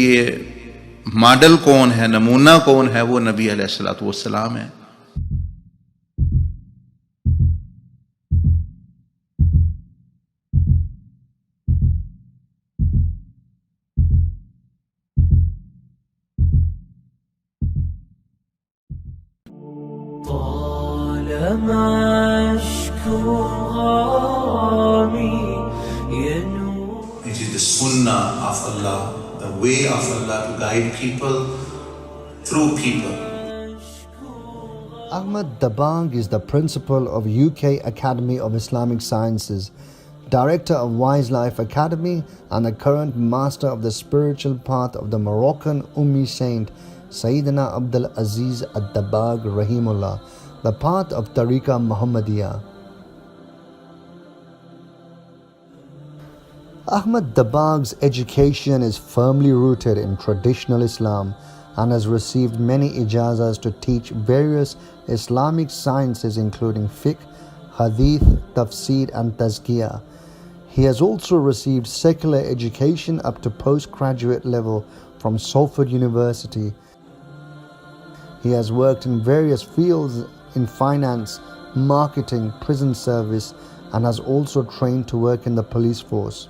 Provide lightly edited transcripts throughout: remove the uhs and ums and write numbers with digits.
लिए मॉडल कौन है, नमूना कौन है, वो नबी अलैहिस्सलातु वस्सलाम है। It is the sunnah of Allah, the way of Allah to guide people through people. Ahmad Dabang is the principal of UK Academy of Islamic Sciences, director of Wise Life Academy, and the current master of the spiritual path of the Moroccan Ummi saint Sayyidina Abdul Aziz Ad-Dabag Rahimullah, the path of Tareeqah Muhammadiyah. Ahmad Dabag's education is firmly rooted in traditional Islam and has received many ijazahs to teach various Islamic sciences including fiqh, hadith, tafsir and tazkiyah. He has also received secular education up to postgraduate level from Salford University. He has worked in various fields in finance, marketing, prison service, and has also trained to work in the police force.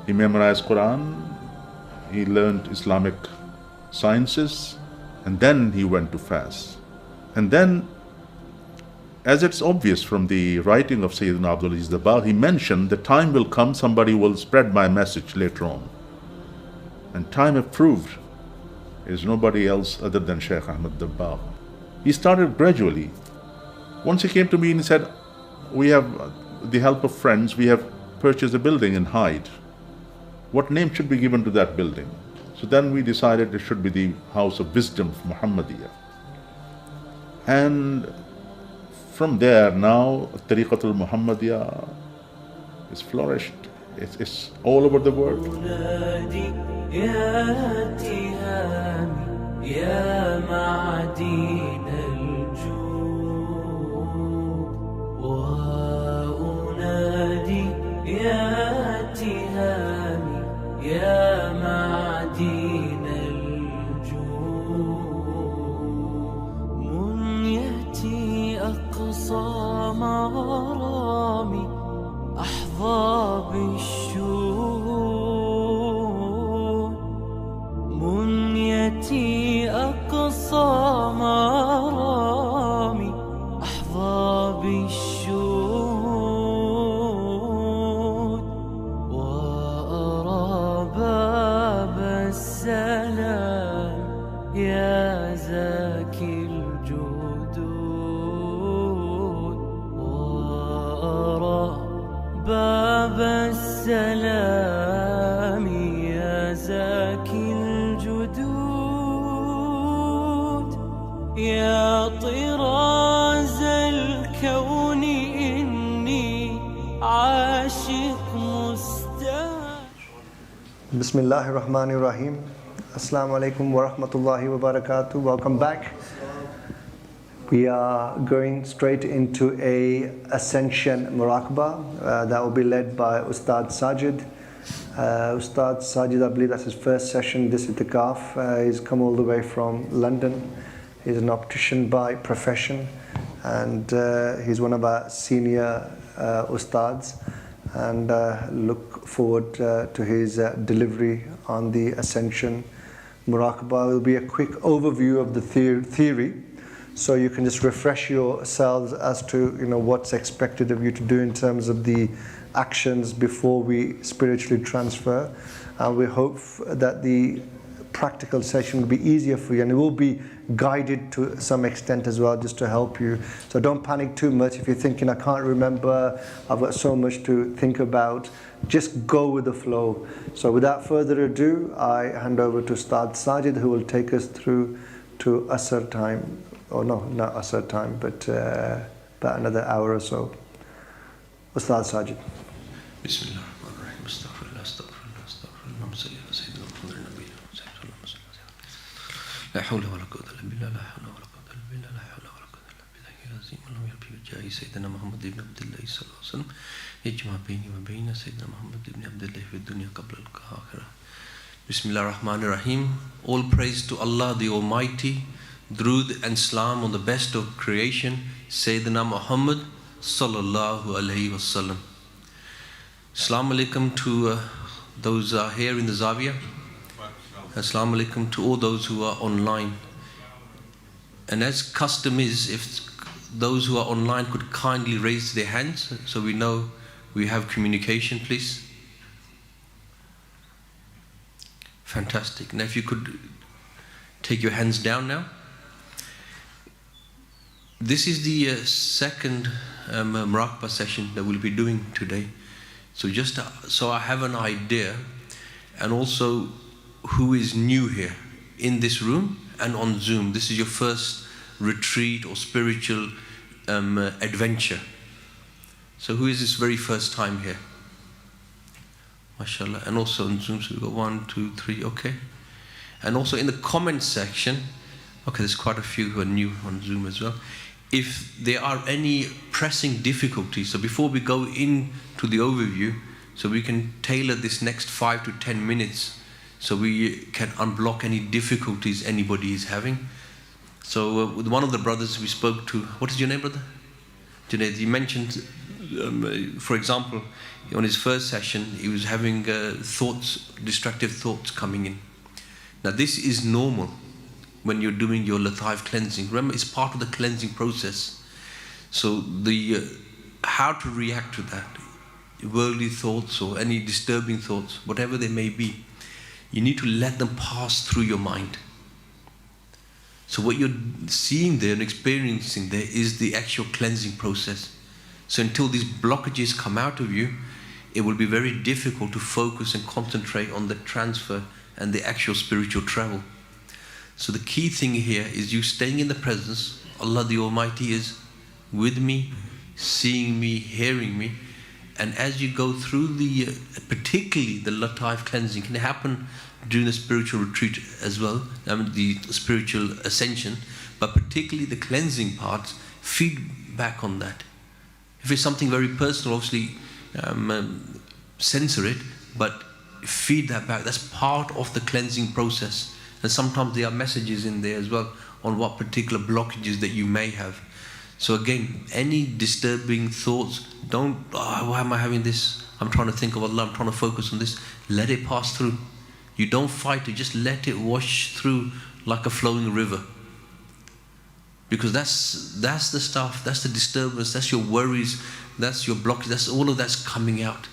He memorized Quran, he learned Islamic sciences, and then he went to fast. And then, as it's obvious from the writing of Sayyidina Abdul Aziz Dabagh, he mentioned the time will come, somebody will spread my message later on. And time have proved is nobody else other than Shaykh Ahmad Dabagh. He started gradually. Once he came to me and he said, we have the help of friends, we have purchased a building in Hyde. What name should be given to that building? So then we decided it should be the House of Wisdom of Muhammadiyah. And from there now, Tareeqatul Muhammadiyah is flourished. It's all over the world. يا معدين الجود منيتي أقصى مرامي أحظى بالشهود منيتي أقصى مرامي أحظى بالشهود يا زاكي الجدود وأرى باب السلام يا زاكي الجدود يا طراز الكون إني عاشق مستمع. بسم الله الرحمن الرحيم. Assalamu alaikum wa rahmatullahi wa barakatuh. Welcome back. We are going straight into a Ascension Muraqabah that will be led by Ustad Sajid. Ustad Sajid, I believe that's his first session this Itikaaf. He's come all the way from London. He's an optician by profession, and he's one of our senior Ustads, and look forward to his delivery on the Ascension Muraqabah. Will be a quick overview of the theory, so you can just refresh yourselves as to what's expected of you to do in terms of the actions before we spiritually transfer. And we hope that the practical session will be easier for you, and it will be guided to some extent as well, just to help you. So don't panic too much if you're thinking, I can't remember, I've got so much to think about. Just go with the flow. So without further ado, I hand over to Ustad Sajid, who will take us through to Asr time. Oh no, not Asr time, but about another hour or so. Ustad Sajid. Bismillah. لا حول ولا قوة إلا بالله لا حول ولا قوة إلا بالله لا حول ولا قوة إلا بالله العظيم اللهم يربي بجاه سيدنا محمد بن عبد الله صلى الله عليه وسلم اجمع بيني وبين سيدنا محمد بن عبد الله في الدنيا قبل الآخرة Bismillah ar-Rahman ar-Rahim. All praise to Allah the Almighty. Durood and Salam on the best of creation, Sayyidina Muhammad sallallahu alayhi wasallam. Assalamu alaikum to those who are here in the Zavia. Assalamu alaikum to all those who are online. And as custom is, if those who are online could kindly raise their hands so we know we have communication, please. Fantastic. Now if you could take your hands down now. This is the second Muraqabah session that we'll be doing today. So just so I have an idea, and also who is new here in this room and on Zoom. This is your first retreat or spiritual adventure. So who is this very first time here? MashaAllah. And also on Zoom, so we've got 1, 2, 3, okay. And also in the comment section, okay, there's quite a few who are new on Zoom as well. If there are any pressing difficulties, so before we go into the overview, so we can tailor this next 5 to 10 minutes so we can unblock any difficulties anybody is having. So with one of the brothers we spoke to, what is your name, brother? Junaid, you mentioned, for example, on his first session, he was having thoughts, distractive thoughts coming in. Now this is normal when you're doing your Lataif cleansing. Remember, it's part of the cleansing process. So the how to react to that, worldly thoughts or any disturbing thoughts, whatever they may be, you need to let them pass through your mind. So what you're seeing there and experiencing there is the actual cleansing process. So until these blockages come out of you, it will be very difficult to focus and concentrate on the transfer and the actual spiritual travel. So the key thing here is you staying in the presence. Allah the Almighty is with me, seeing me, hearing me. And as you go through the, particularly the Lataif cleansing, can happen during the spiritual retreat as well, the spiritual ascension, but particularly the cleansing parts, feed back on that. If it's something very personal, obviously censor it, but feed that back. That's part of the cleansing process. And sometimes there are messages in there as well on what particular blockages that you may have. So again, any disturbing thoughts, don't, why am I having this? I'm trying to think of Allah, I'm trying to focus on this. Let it pass through. You don't fight it, just let it wash through like a flowing river. Because that's the stuff, that's the disturbance, that's your worries, that's your blockage, that's all of that's coming out.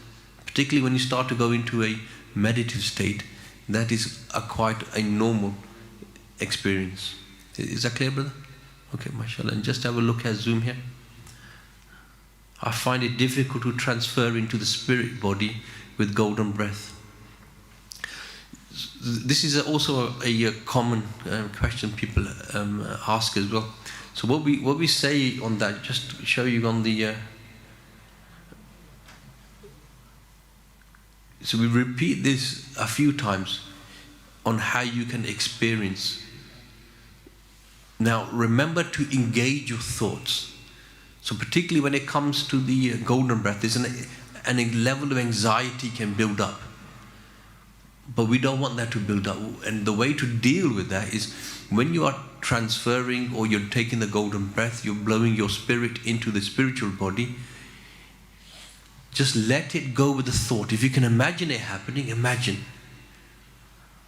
Particularly when you start to go into a meditative state, that is quite a normal experience. Is that clear, brother? Okay, mashallah. And just have a look at Zoom here. I find it difficult to transfer into the spirit body with golden breath. This is also a common question people ask as well. So what we say on that, just to show you on the so we repeat this a few times on how you can experience. Now remember to engage your thoughts. So particularly when it comes to the golden breath, there's a level of anxiety can build up. But we don't want that to build up. And the way to deal with that is when you are transferring or you're taking the golden breath, you're blowing your spirit into the spiritual body, just let it go with the thought. If you can imagine it happening, imagine.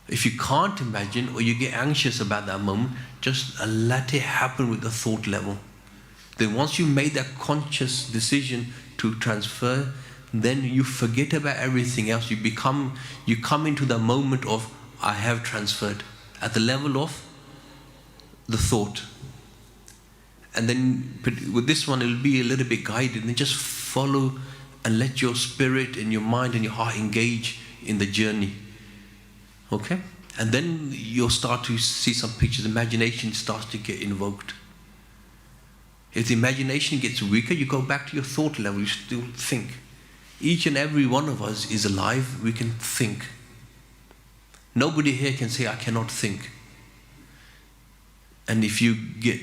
If you can't imagine or you get anxious about that moment, just let it happen with the thought level. Then once you made that conscious decision to transfer, then you forget about everything else. You come into the moment of, I have transferred, at the level of the thought. And then with this one, it'll be a little bit guided, and then just follow and let your spirit and your mind and your heart engage in the journey. Okay? And then you'll start to see some pictures. Imagination starts to get invoked. If the imagination gets weaker, you go back to your thought level. You still think. Each and every one of us is alive. We can think. Nobody here can say, I cannot think. And if you get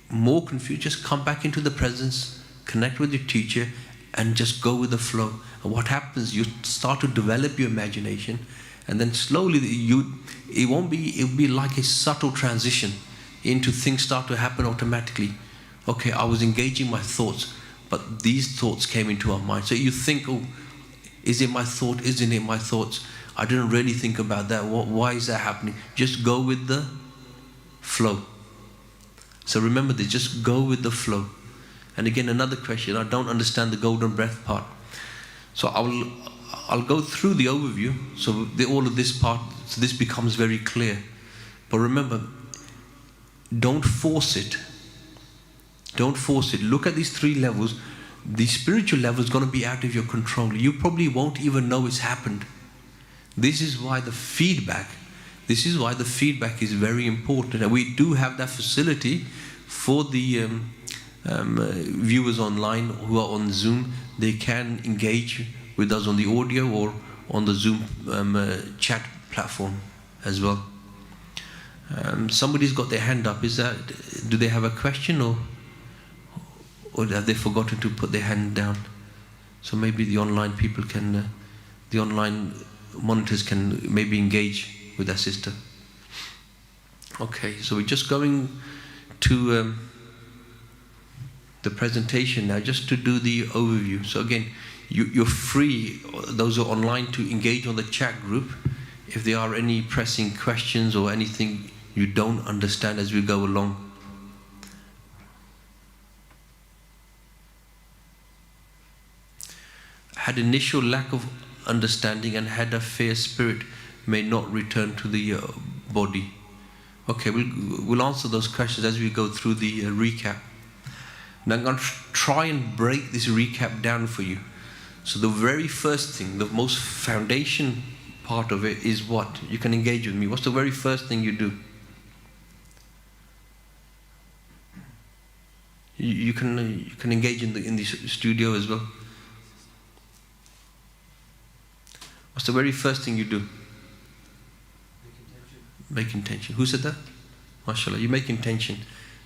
more confused, just come back into the presence, connect with your teacher, and just go with the flow. And what happens, you start to develop your imagination, And then slowly it'll be like a subtle transition into things start to happen automatically. Okay, I was engaging my thoughts, but these thoughts came into our mind. So you think, oh, is it my thought? Isn't it my thoughts? I didn't really think about that. Why is that happening? Just go with the flow. So remember this, just go with the flow. And again, another question, I don't understand the golden breath part. So I'll go through the overview, so all of this part, so this becomes very clear. But remember, don't force it. Don't force it. Look at these three levels. The spiritual level is going to be out of your control. You probably won't even know it's happened. This is why the feedback is very important. And we do have that facility for the viewers online who are on Zoom. They can engage with us on the audio or on the Zoom chat platform as well. Somebody's got their hand up. Do they have a question, or have they forgotten to put their hand down? So maybe the online people can, the online monitors can maybe engage with their sister. Okay, so we're just going to the presentation now, just to do the overview. So again, you're free, those who are online, to engage on the chat group if there are any pressing questions or anything you don't understand as we go along. Had initial lack of understanding and had a fair spirit may not return to the body. Okay, we'll answer those questions as we go through the recap. Now I'm going to try and break this recap down for you. So the very first thing, the most foundation part of it is what? You can engage with me. What's the very first thing you do? You can engage in the studio as well. What's the very first thing you do? Make intention. Who said that? MashaAllah, you make intention.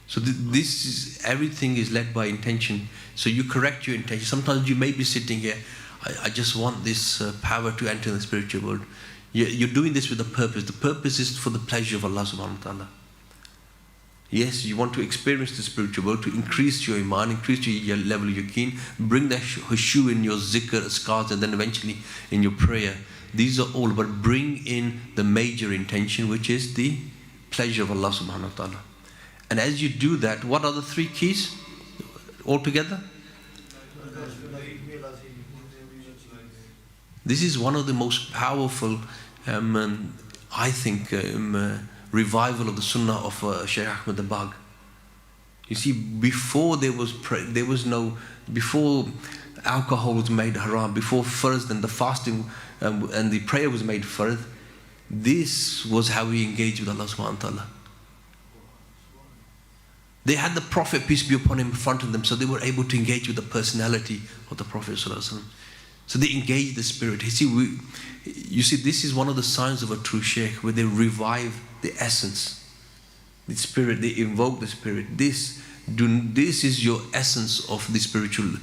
So this is, everything is led by intention. So you correct your intention. Sometimes you may be sitting here, I just want this power to enter the spiritual world. You're doing this with a purpose. The purpose is for the pleasure of Allah subhanahu wa ta'ala. Yes, you want to experience the spiritual world, to increase your iman, increase your level of yaqeen, bring the khushu in your zikr, azkars, and then eventually in your prayer. These are all, but bring in the major intention, which is the pleasure of Allah subhanahu wa ta'ala. And as you do that, what are the three keys altogether? This is one of the most powerful, I think, revival of the sunnah of Shaykh Ahmad Dabag. You see, before before alcohol was made haram, before farz and the fasting and the prayer was made farz, this was how we engaged with Allah subhanahu wa ta'ala. They had the Prophet, peace be upon him, in front of them, so they were able to engage with the personality of the Prophet sallallahu alaihi wasallam. So they engaged the spirit. You see, this is one of the signs of a true sheikh, where they revive the essence, the spirit, they invoke the spirit. This is your essence of the spiritual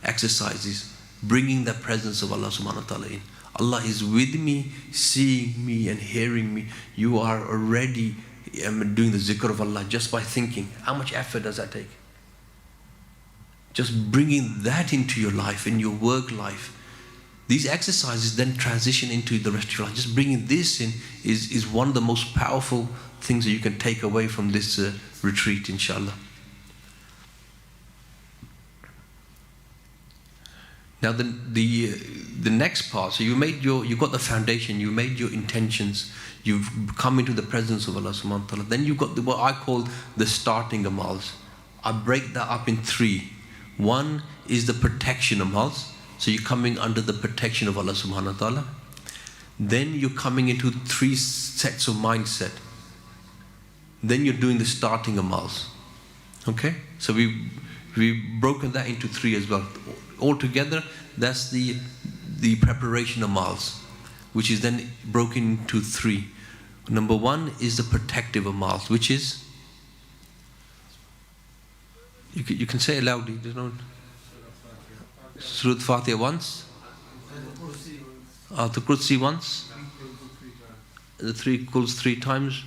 exercises, bringing the presence of Allah subhanahu wa ta'ala in. Allah is with me, seeing me and hearing me. You are already doing the zikr of Allah just by thinking. How much effort does that take? Just bringing that into your life, in your work life. These exercises then transition into the rest of your life. Just bringing this in is one of the most powerful things that you can take away from this retreat, inshallah. Now the next part, so you got the foundation, you made your intentions, you've come into the presence of Allah subhanahu wa ta'ala. Then you've got what I call the starting amals. I break that up in three. One is the protection amals. So you're coming under the protection of Allah subhanahu wa ta'ala. Then you're coming into three sets of mindset. Then you're doing the starting amals. Okay? So we've broken that into three as well. Altogether, that's the preparation amals, which is then broken into three. Number one is the protective amals, which is, you can say it loudly, there's no. Surah Fatiha once, Ayatul Kursi once. The 3 calls 3 times.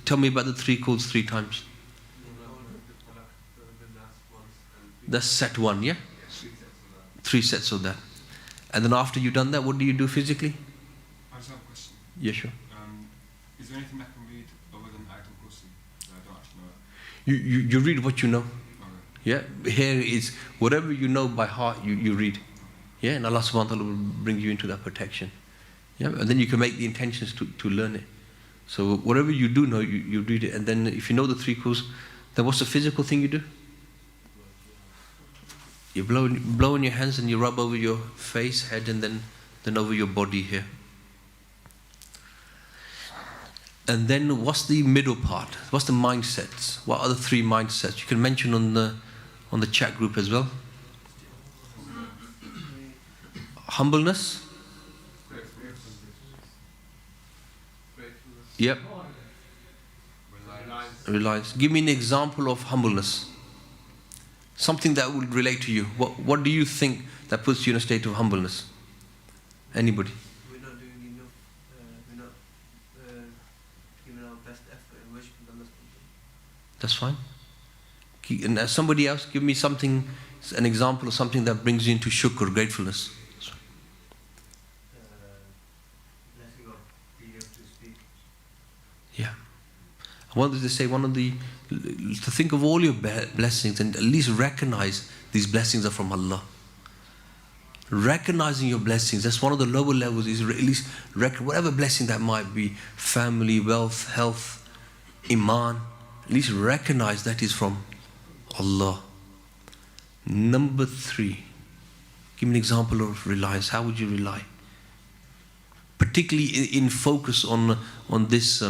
Tell me about the 3 calls 3 times. That's set 1, yeah? 3 sets of that. And then after you've done that, what do you do physically? I just have a question. Yeah, sure. Is there anything I can read other than Ayatul Kursi that I don't actually know? You read what you know. Okay. Yeah? Here is whatever you know by heart, you read. Yeah? And Allah subhanahu wa ta'ala will bring you into that protection. Yeah? And then you can make the intentions to learn it. So whatever you do know, you read it. And then if you know the 3 calls, then what's the physical thing you do? You blow in your hands and you rub over your face, head, and then over your body here. And then what's the middle part? What's the mindsets? What are the 3 mindsets? You can mention on the chat group as well. Humbleness. Yep. Reliance. Give me an example of humbleness. Something that would relate to you. What do you think that puts you in a state of humbleness? Anybody? We're not doing enough. We're not giving our best effort in worshiping Allah. That's fine. And somebody else, give me something, an example of something that brings you into shukr, gratefulness. Blessing of being able to speak. Yeah. I wanted to say to think of all your blessings and at least recognize these blessings are from Allah. Recognizing your blessings, that's one of the lower levels, is at least whatever blessing that might be, family, wealth, health, iman, at least recognize that is from Allah. Number 3, give me an example of reliance. How would you rely? Particularly in focus on this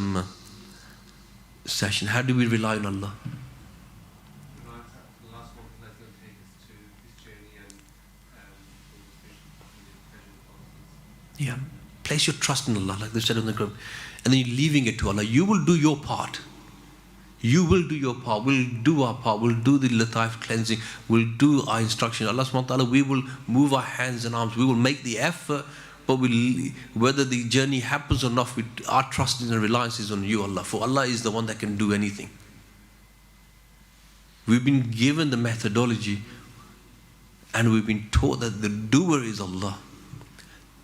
session, how do we rely on Allah? The last one that's going to take us to this journey and Yeah. Place your trust in Allah, like they said in the Quran. And then you're leaving it to Allah. You will do your part. You will do your part. We'll do our part. We'll do the Lataif cleansing. We'll do our instruction. Allah subhanahu wa ta'ala, we will move our hands and arms. We will make the effort. But whether the journey happens or not, our trust and reliance is on you, Allah. For Allah is the one that can do anything. We've been given the methodology and we've been taught that the doer is Allah.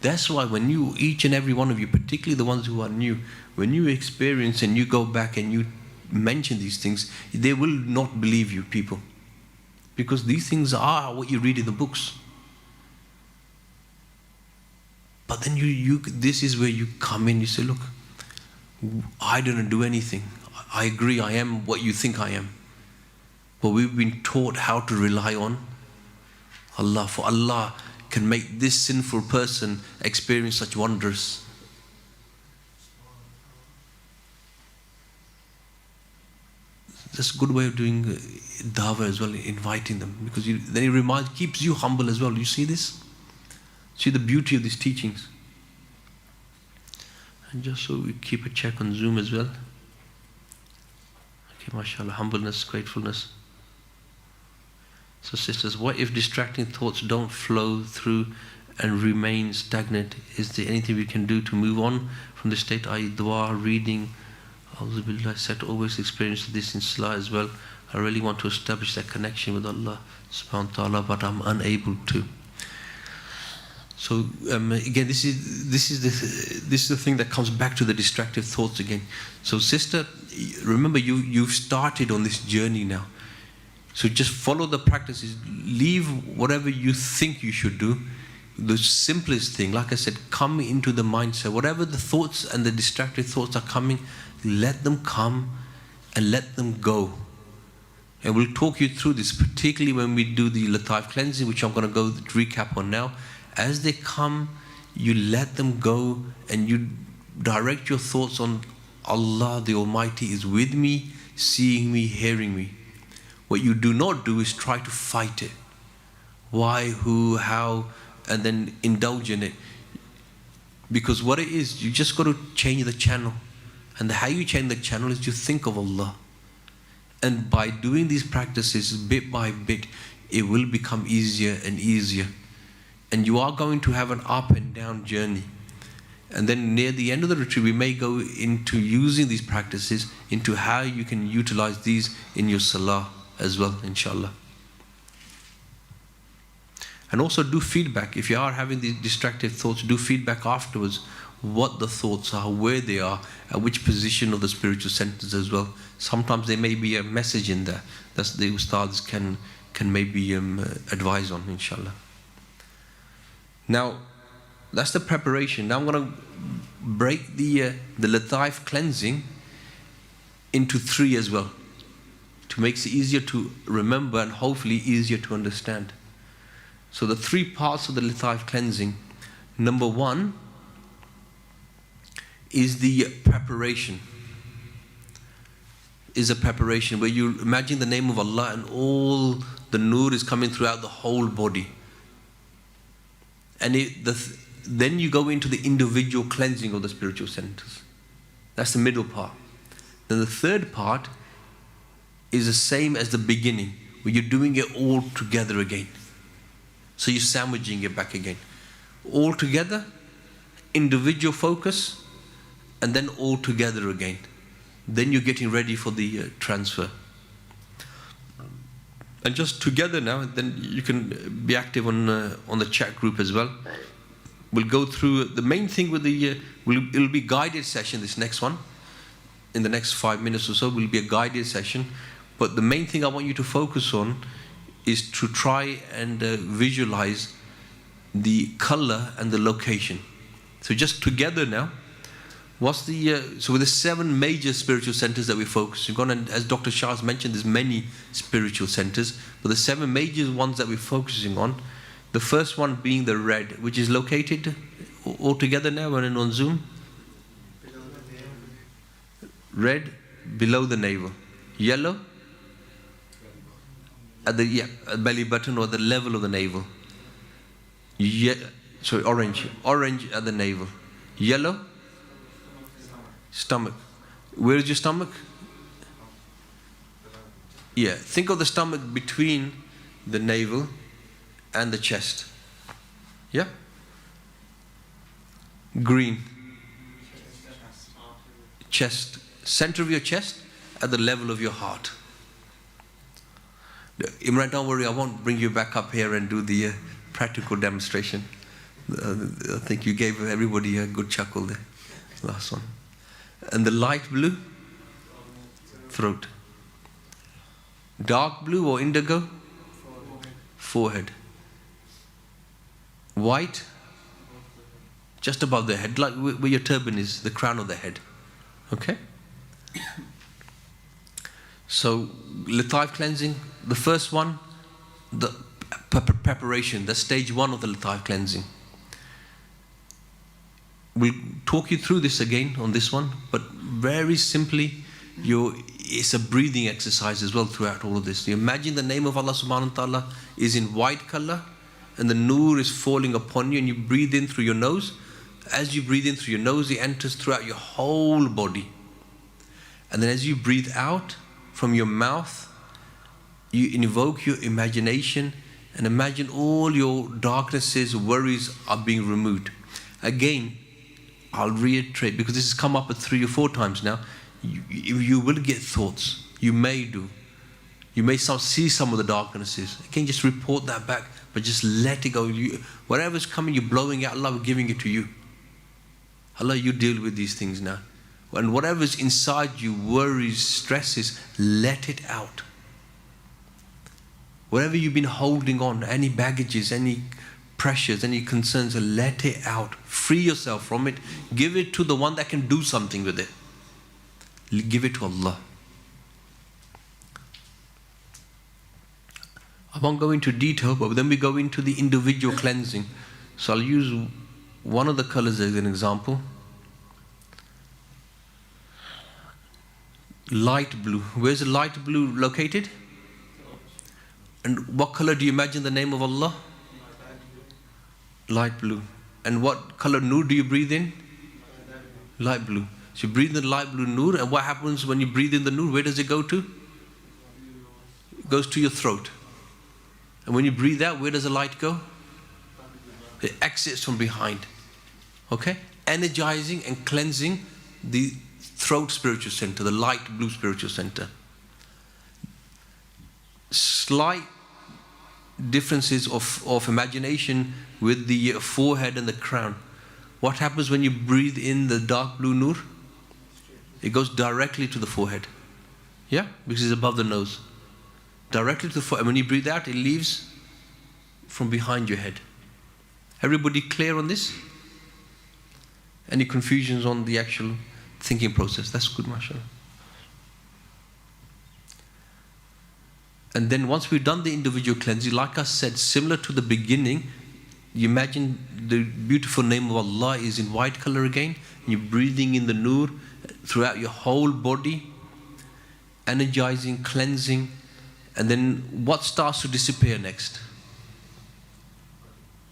That's why when each and every one of you, particularly the ones who are new, when you experience and you go back and you mention these things, they will not believe you, people. Because these things are what you read in the books. But then this is where you come in, you say, look, I didn't do anything. I agree, I am what you think I am. But we've been taught how to rely on Allah. For Allah can make this sinful person experience such wonders. That's a good way of doing dawah as well, inviting them. Because then it keeps you humble as well. You see this? See the beauty of these teachings. And just so we keep a check on Zoom as well. Okay, mashallah, humbleness, gratefulness. So sisters, what if distracting thoughts don't flow through and remain stagnant? Is there anything we can do to move on from the state, i.e. dua, reading? I said always experience this in Salah as well. I really want to establish that connection with Allah subhanahu wa ta'ala, but I'm unable to. So again, this is the thing that comes back to the distractive thoughts again. So sister, remember you've started on this journey now. So just follow the practices. Leave whatever you think you should do. The simplest thing, like I said, come into the mindset. Whatever the thoughts and the distractive thoughts are coming, let them come and let them go. And we'll talk you through this, particularly when we do the Lataif cleansing, which I'm going to go recap on now. As they come, you let them go and you direct your thoughts on Allah, the Almighty is with me, seeing me, hearing me. What you do not do is try to fight it. Why, who, how, and then indulge in it. Because what it is, you just got to change the channel. And how you change the channel is you think of Allah. And by doing these practices bit by bit, it will become easier and easier. And you are going to have an up and down journey. And then near the end of the retreat, we may go into using these practices, into how you can utilize these in your salah as well, inshallah. And also do feedback. If you are having these distracted thoughts, do feedback afterwards, what the thoughts are, where they are, at which position of the spiritual centers as well. Sometimes there may be a message in there that the ustads can maybe advise on, inshallah. Now, that's the preparation. Now I'm going to break the Lataif cleansing into 3 as well, to make it easier to remember and hopefully easier to understand. So the 3 parts of the Lataif cleansing. Number 1 is the preparation. Is a preparation where you imagine the name of Allah and all the nur is coming throughout the whole body. And then you go into the individual cleansing of the spiritual centers. That's the middle part. Then the 3rd part is the same as the beginning, where you're doing it all together again. So you're sandwiching it back again. All together, individual focus, and then all together again. Then you're getting ready for the transfer. And just together now, then you can be active on the chat group as well. We'll go through the main thing with it'll be guided session, this next one. In the next 5 minutes or so, will be a guided session. But the main thing I want you to focus on is to try and visualize the color and the location. So just together now, so with the 7 major spiritual centers that we focus on, and as Dr. Shah has mentioned, there's many spiritual centers, but the 7 major ones that we're focusing on, the first one being the red, which is located all together now and on Zoom. Red, below the navel. Yellow, at the belly button or the level of the navel. Orange at the navel. Yellow, stomach. Where is your stomach? Yeah, think of the stomach between the navel and the chest. Yeah? Green. Chest. Center of your chest at the level of your heart. Imran, don't worry, I won't bring you back up here and do the practical demonstration. I think you gave everybody a good chuckle there. Last one. And the light blue? Throat. Dark blue or indigo? Forehead. White? Just above the head, like where your turban is, the crown of the head. Okay? So, Lataif cleansing, the first one, the preparation, that's stage 1 of the Lataif cleansing. We'll talk you through this again on this one, but very simply, it's a breathing exercise as well throughout all of this. You imagine the name of Allah subhanahu wa ta'ala is in white color, and the nur is falling upon you, and you breathe in through your nose. As you breathe in through your nose, it enters throughout your whole body. And then as you breathe out from your mouth, you invoke your imagination and imagine all your darknesses, worries are being removed. Again, I'll reiterate, because this has come up 3 or 4 times now, you will get thoughts. You may do. You may see some of the darknesses. Again, just report that back, but just let it go. Whatever's coming, you're blowing out, Allah, we're giving it to you. Allah, you deal with these things now. And whatever's inside you, worries, stresses, let it out. Whatever you've been holding on, any baggages, any pressures, any concerns, let it out. Free yourself from it. Give it to the one that can do something with it. Give it to Allah. I won't go into detail, but then we go into the individual cleansing. So I'll use one of the colors as an example. Light blue. Where's the light blue located? And what color do you imagine the name of Allah? Light blue. And what color nur do you breathe in? Light blue. So you breathe in the light blue nur, and what happens when you breathe in the nur? Where does it go to? It goes to your throat. And when you breathe out, where does the light go? It exits from behind. Okay? Energizing and cleansing the throat spiritual center, the light blue spiritual center. Slight differences of imagination with the forehead and the crown. What happens when you breathe in the dark blue nur? It goes directly to the forehead. Yeah? Because it's above the nose. Directly to the forehead. And when you breathe out, it leaves from behind your head. Everybody clear on this? Any confusions on the actual thinking process? That's good, mashallah. And then once we've done the individual cleansing, like I said, similar to the beginning, you imagine the beautiful name of Allah is in white color again, and you're breathing in the nur throughout your whole body, energizing, cleansing, and then what starts to disappear next?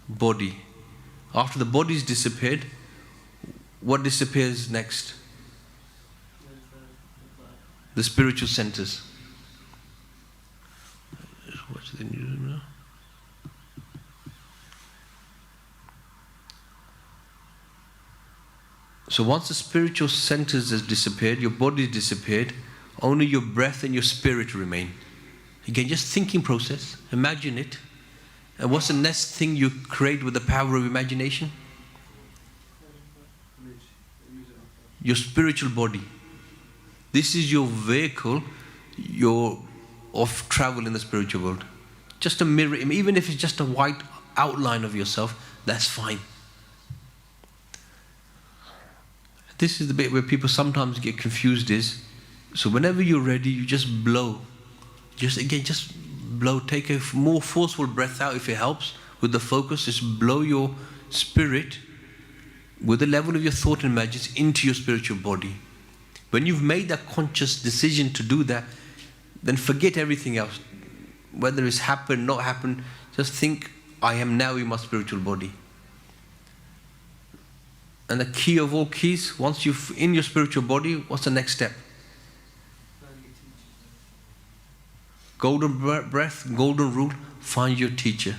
Body. After the body's disappeared, what disappears next? The spiritual centers. What's the news now? So once the spiritual centers has disappeared, your body disappeared, only your breath and your spirit remain. Again, just thinking process. Imagine it. And what's the next thing you create with the power of imagination? Your spiritual body. This is your vehicle, of travel in the spiritual world. Just a mirror, even if it's just a white outline of yourself, that's fine. This is the bit where people sometimes get confused is, so whenever you're ready, you just blow. Just blow, take a more forceful breath out if it helps with the focus. Just blow your spirit with the level of your thought and imagination into your spiritual body. When you've made that conscious decision to do that, then forget everything else. Whether it's happened, not happened, just think, I am now in my spiritual body. And the key of all keys, once you're in your spiritual body, what's the next step? Golden breath, golden rule, find your teacher.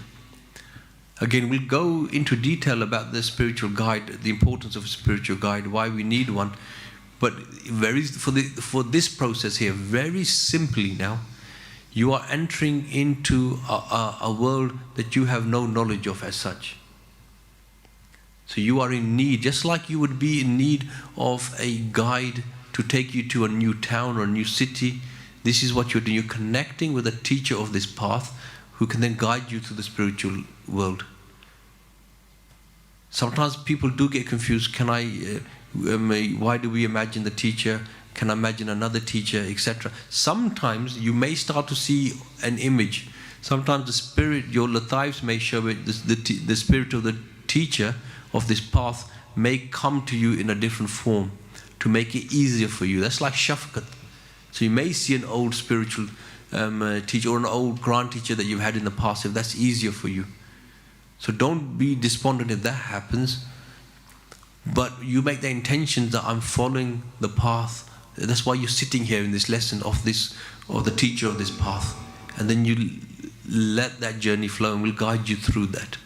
Again, we'll go into detail about the spiritual guide, the importance of a spiritual guide, why we need one. But for this process here, very simply now, you are entering into a world that you have no knowledge of as such. So you are in need, just like you would be in need of a guide to take you to a new town or a new city. This is what you're doing. You're connecting with a teacher of this path who can then guide you to the spiritual world. Sometimes people do get confused. Why do we imagine the teacher? Can I imagine another teacher, etc.? Sometimes you may start to see an image. Sometimes the spirit, your lataifs may show it, the spirit of the teacher of this path may come to you in a different form to make it easier for you. That's like shafqat. So you may see an old spiritual teacher or an old grand teacher that you've had in the past, if that's easier for you. So don't be despondent if that happens. But you make the intention that I'm following the path. That's why you're sitting here in this lesson of the teacher of this path. And then you let that journey flow and we'll guide you through that.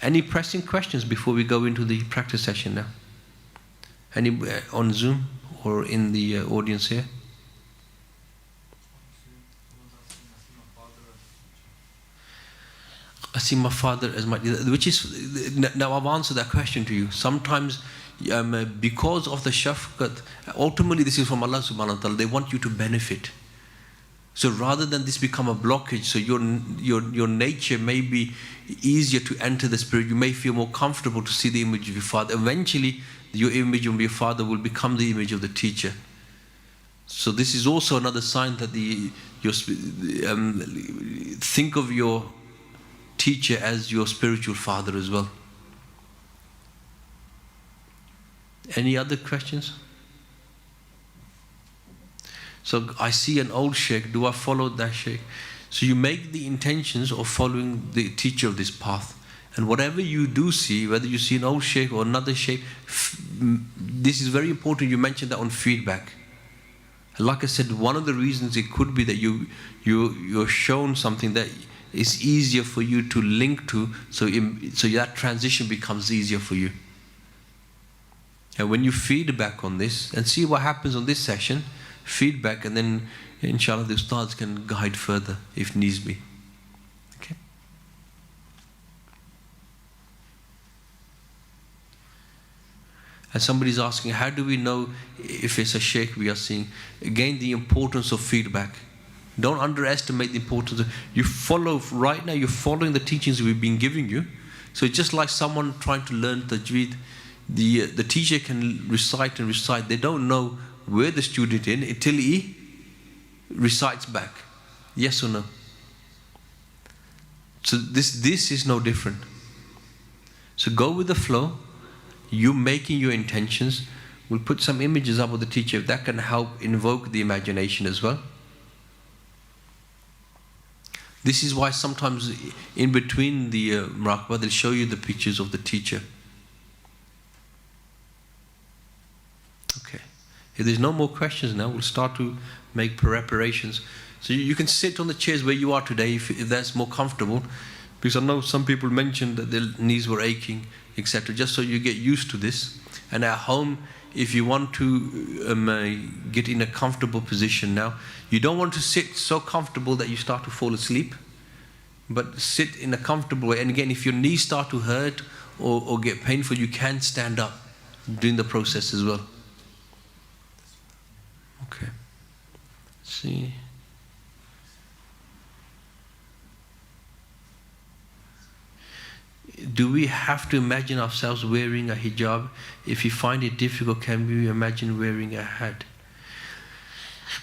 Any pressing questions before we go into the practice session now? Any on Zoom or in the audience here? I see my father as my, which is, now I've answered that question to you. Sometimes because of the shafqat, ultimately this is from Allah subhanahu wa ta'ala, they want you to benefit. So rather than this become a blockage, so your nature may be easier to enter the spirit, you may feel more comfortable to see the image of your father. Eventually, your image of your father will become the image of the teacher. So this is also another sign that think of your teacher as your spiritual father as well. Any other questions? So I see an old sheikh, do I follow that sheikh? So you make the intentions of following the teacher of this path. And whatever you do see, whether you see an old sheikh or another sheikh, this is very important, you mentioned that on feedback. Like I said, one of the reasons it could be that you're shown something that it's easier for you to link to, so that transition becomes easier for you. And when you feedback on this, and see what happens on this session, feedback, and then inshallah the ustads can guide further if needs be. Okay. And somebody's asking, how do we know if it's a sheikh we are seeing? Again, the importance of feedback. Don't underestimate the importance of, you follow, right now you're following the teachings we've been giving you. So it's just like someone trying to learn tajweed. The teacher can recite and recite. They don't know where the student is until he recites back. Yes or no? So this is no different. So go with the flow. You making your intentions. We'll put some images up of the teacher. That can help invoke the imagination as well. This is why sometimes in between the Muraqabah, they'll show you the pictures of the teacher. Okay. If there's no more questions now, we'll start to make preparations. So you can sit on the chairs where you are today if that's more comfortable. Because I know some people mentioned that their knees were aching, etc. Just so you get used to this. And at home, if you want to get in a comfortable position now, you don't want to sit so comfortable that you start to fall asleep. But sit in a comfortable way. And again, if your knees start to hurt or get painful, you can stand up during the process as well. Okay. Let's see. Do we have to imagine ourselves wearing a hijab? If you find it difficult, can we imagine wearing a hat?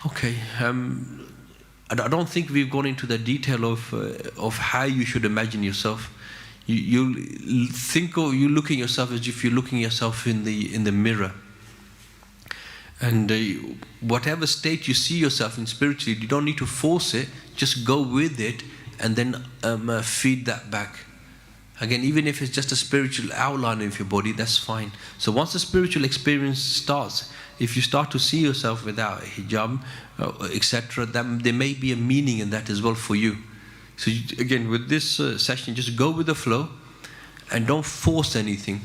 Okay. I don't think we've gone into the detail of how you should imagine yourself. You think of you looking at yourself as if you're looking at yourself in the mirror. And whatever state you see yourself in spiritually, you don't need to force it. Just go with it, and then feed that back. Again, even if it's just a spiritual outline of your body, that's fine. So once the spiritual experience starts, if you start to see yourself without a hijab, etc., then there may be a meaning in that as well for you. So again, with this session, just go with the flow and don't force anything.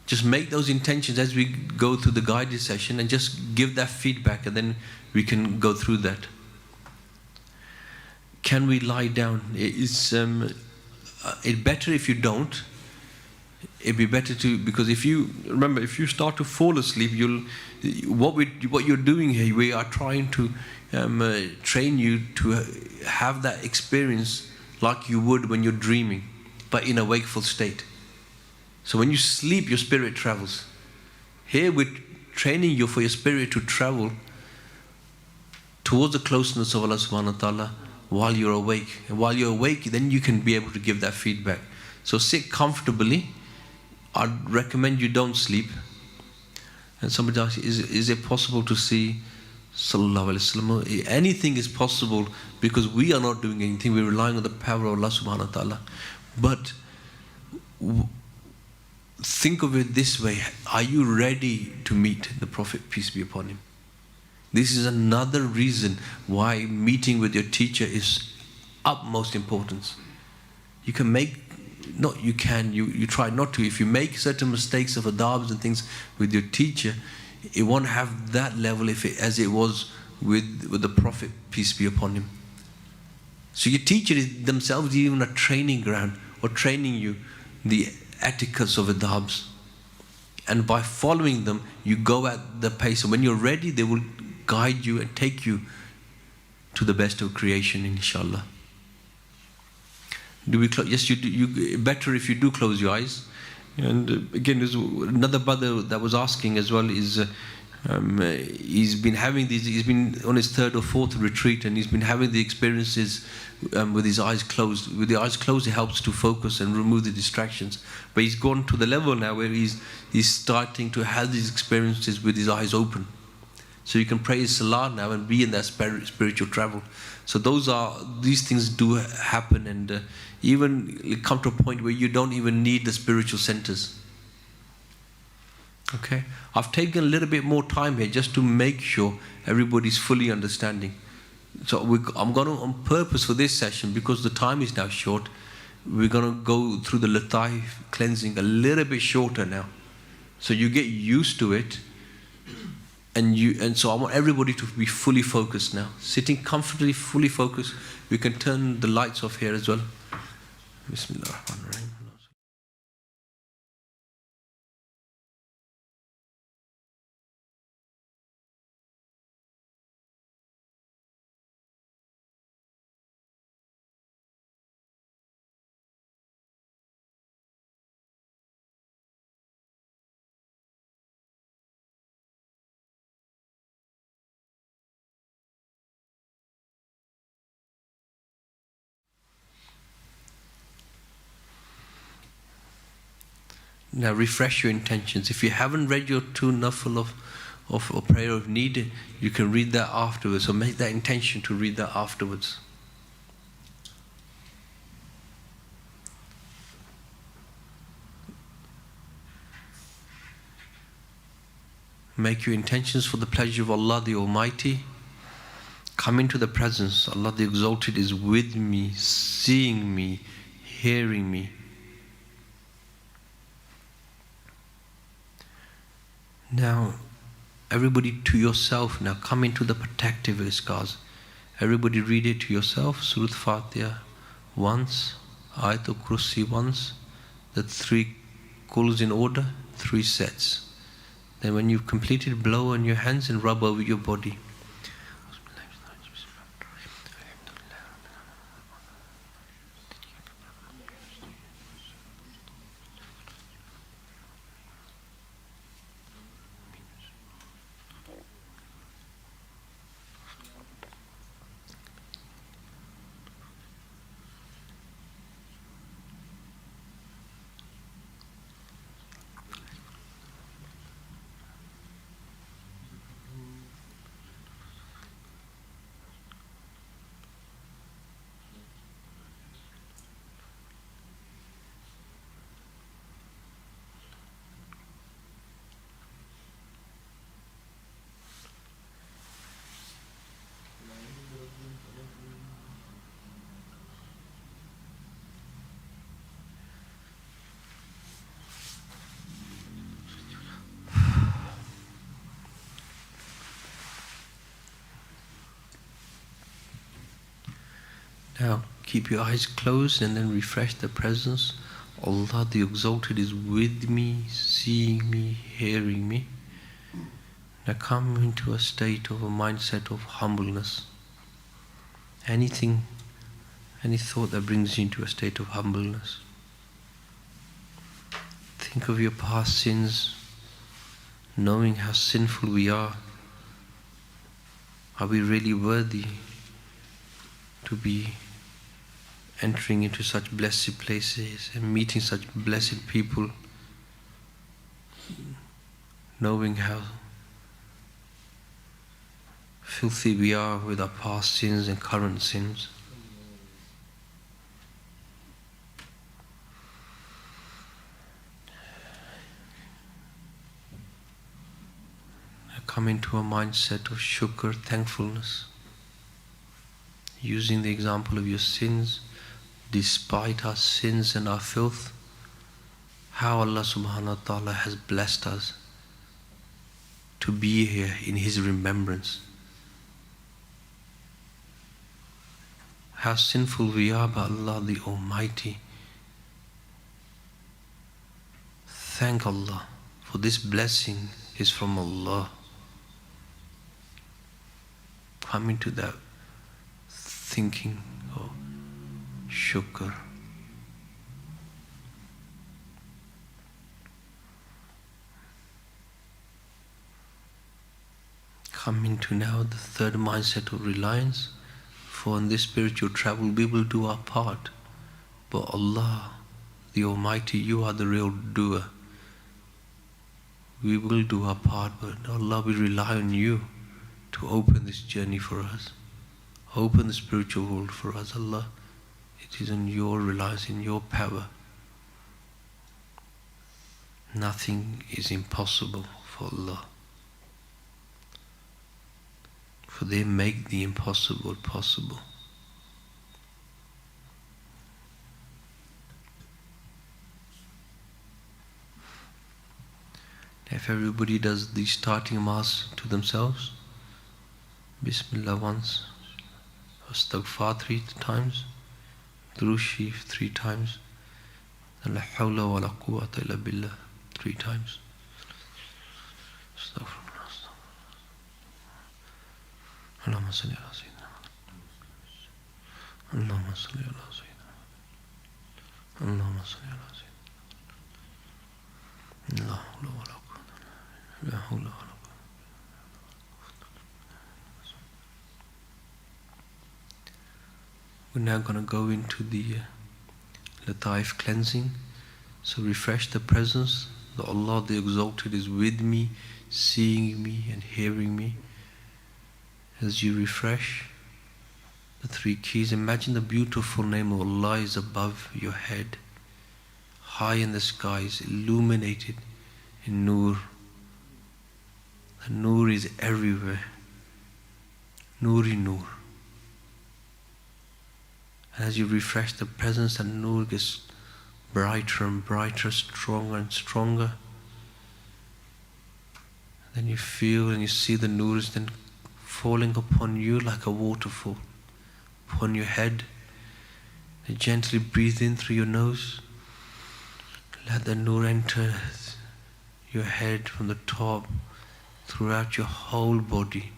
Just make those intentions as we go through the guided session and just give that feedback, and then we can go through that. Can we lie down? It's better if you don't. It'd be better to, because if you remember, if you start to fall asleep, what you're doing here, we are trying to train you to have that experience like you would when you're dreaming, but in a wakeful state. So when you sleep, your spirit travels. Here we're training you for your spirit to travel towards the closeness of Allah subhanahu wa ta'ala while you're awake. And while you're awake, then you can be able to give that feedback. So sit comfortably. I'd recommend you don't sleep. And somebody asks, is it possible to see Sallallahu Alaihi Wasallam? Anything is possible because we are not doing anything. We're relying on the power of Allah subhanahu wa ta'ala. But think of it this way. Are you ready to meet the Prophet, peace be upon him? This is another reason why meeting with your teacher is utmost importance. You can make, you try not to. If you make certain mistakes of adabs and things with your teacher, it won't have that level as it was with the Prophet, peace be upon him. So your teacher is themselves even a training ground, or training you the etiquettes of adabs. And by following them, you go at the pace. And when you're ready, they will guide you and take you to the best of creation, inshallah. Do we close? Yes, you better if you do close your eyes. And again, there's another brother that was asking as well. He's been having these. He's been on his third or fourth retreat, and he's been having the experiences with his eyes closed. With the eyes closed, it helps to focus and remove the distractions. But he's gone to the level now where he's starting to have these experiences with his eyes open. So you can pray his salah now and be in that spiritual travel. So these things do happen, and even come to a point where you don't even need the spiritual centers. Okay, I've taken a little bit more time here just to make sure everybody's fully understanding. So I'm going to, on purpose for this session, because the time is now short, we're going to go through the Lataif cleansing a little bit shorter now. So you get used to it. And so I want everybody to be fully focused now. Sitting comfortably, fully focused. We can turn the lights off here as well. Bismillah ar-Rahman ar-Rahim. Now refresh your intentions. If you haven't read your 2 nafil of prayer of need, you can read that afterwards. So make that intention to read that afterwards. Make your intentions for the pleasure of Allah the Almighty. Come into the presence. Allah the Exalted is with me, seeing me, hearing me. Now, everybody to yourself now, come into the protective iskaz. Everybody read it to yourself, Surah Fatiha once, Ayatul Kursi once, the 3 calls in order, 3 sets. Then when you've completed, blow on your hands and rub over your body. Now, keep your eyes closed and then refresh the presence. Allah the Exalted is with me, seeing me, hearing me. Now come into a state of a mindset of humbleness. Any thought that brings you into a state of humbleness. Think of your past sins, knowing how sinful we are. Are we really worthy to be entering into such blessed places and meeting such blessed people, knowing how filthy we are with our past sins and current sins? Come into a mindset of shukr, thankfulness, using the example of your sins. Despite our sins and our filth, how Allah subhanahu wa ta'ala has blessed us to be here in His remembrance. How sinful we are, but Allah the Almighty. Thank Allah, for this blessing is from Allah. Come into that thinking of shukr. Come into now the 3rd mindset of reliance. For in this spiritual travel we will do our part. But Allah, the Almighty, you are the real doer. We will do our part, but Allah, we rely on you to open this journey for us. Open the spiritual world for us, Allah. It is on your reliance, in your power. Nothing is impossible for Allah. For they make the impossible possible. If everybody does the starting mass to themselves, Bismillah once, Astaghfar 3 times, Durood Sharif 3 times, and La hawla wa la quwwata illa billah 3 times. Astaghfirullah. Allahumma salli ala Sayyidina. Allahumma salli ala Sayyidina. Allahumma salli ala Sayyidina. La hawla wa la quwwata illa billah. We're now going to go into the Lataif cleansing. So refresh the presence. The Allah the Exalted is with me, seeing me and hearing me. As you refresh the 3 keys, imagine the beautiful name of Allah is above your head, high in the skies, illuminated in Noor. The Noor is everywhere. Noori Noor. As you refresh the presence, the Noor gets brighter and brighter, stronger and stronger. Then you feel and you see the Noor is then falling upon you like a waterfall, upon your head. You gently breathe in through your nose. Let the Noor enter your head from the top, throughout your whole body.